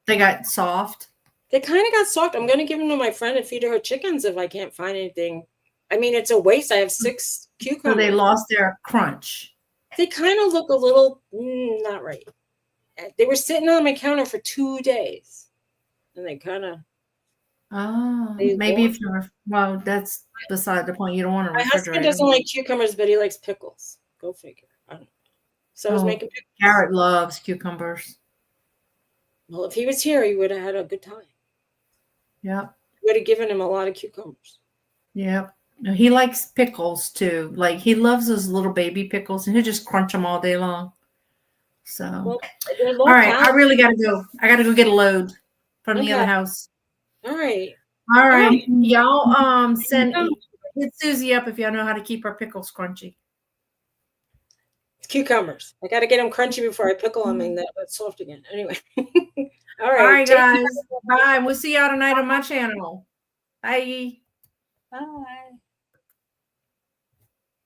They got soft. They kind of got soft. I'm going to give them to my friend and feed her chickens if I can't find anything. I mean, it's a waste. I have 6 cucumbers. So they lost their crunch. They kind of look a little not right. They were sitting on my counter for 2 days. And they kind of. Oh, maybe if you're, well, that's beside the point. You don't want to refrigerate. My husband doesn't like cucumbers, but he likes pickles. Go figure. I don't know. So I was making pickles. Garrett loves cucumbers. Well, if he was here, he would have had a good time. Yep. Would have given him a lot of cucumbers. Yep. He likes pickles too. Like he loves those little baby pickles, and he'll just crunch them all day long. So, well, all right, I really got to go. I got to go get a load from the other house. All right. All right. Y'all hit Suzy up if y'all know how to keep her pickles crunchy. It's cucumbers. I got to get them crunchy before I pickle them and that's soft again. Anyway. All right. All right, guys. Bye. We'll see y'all tonight on my channel. Bye. Bye.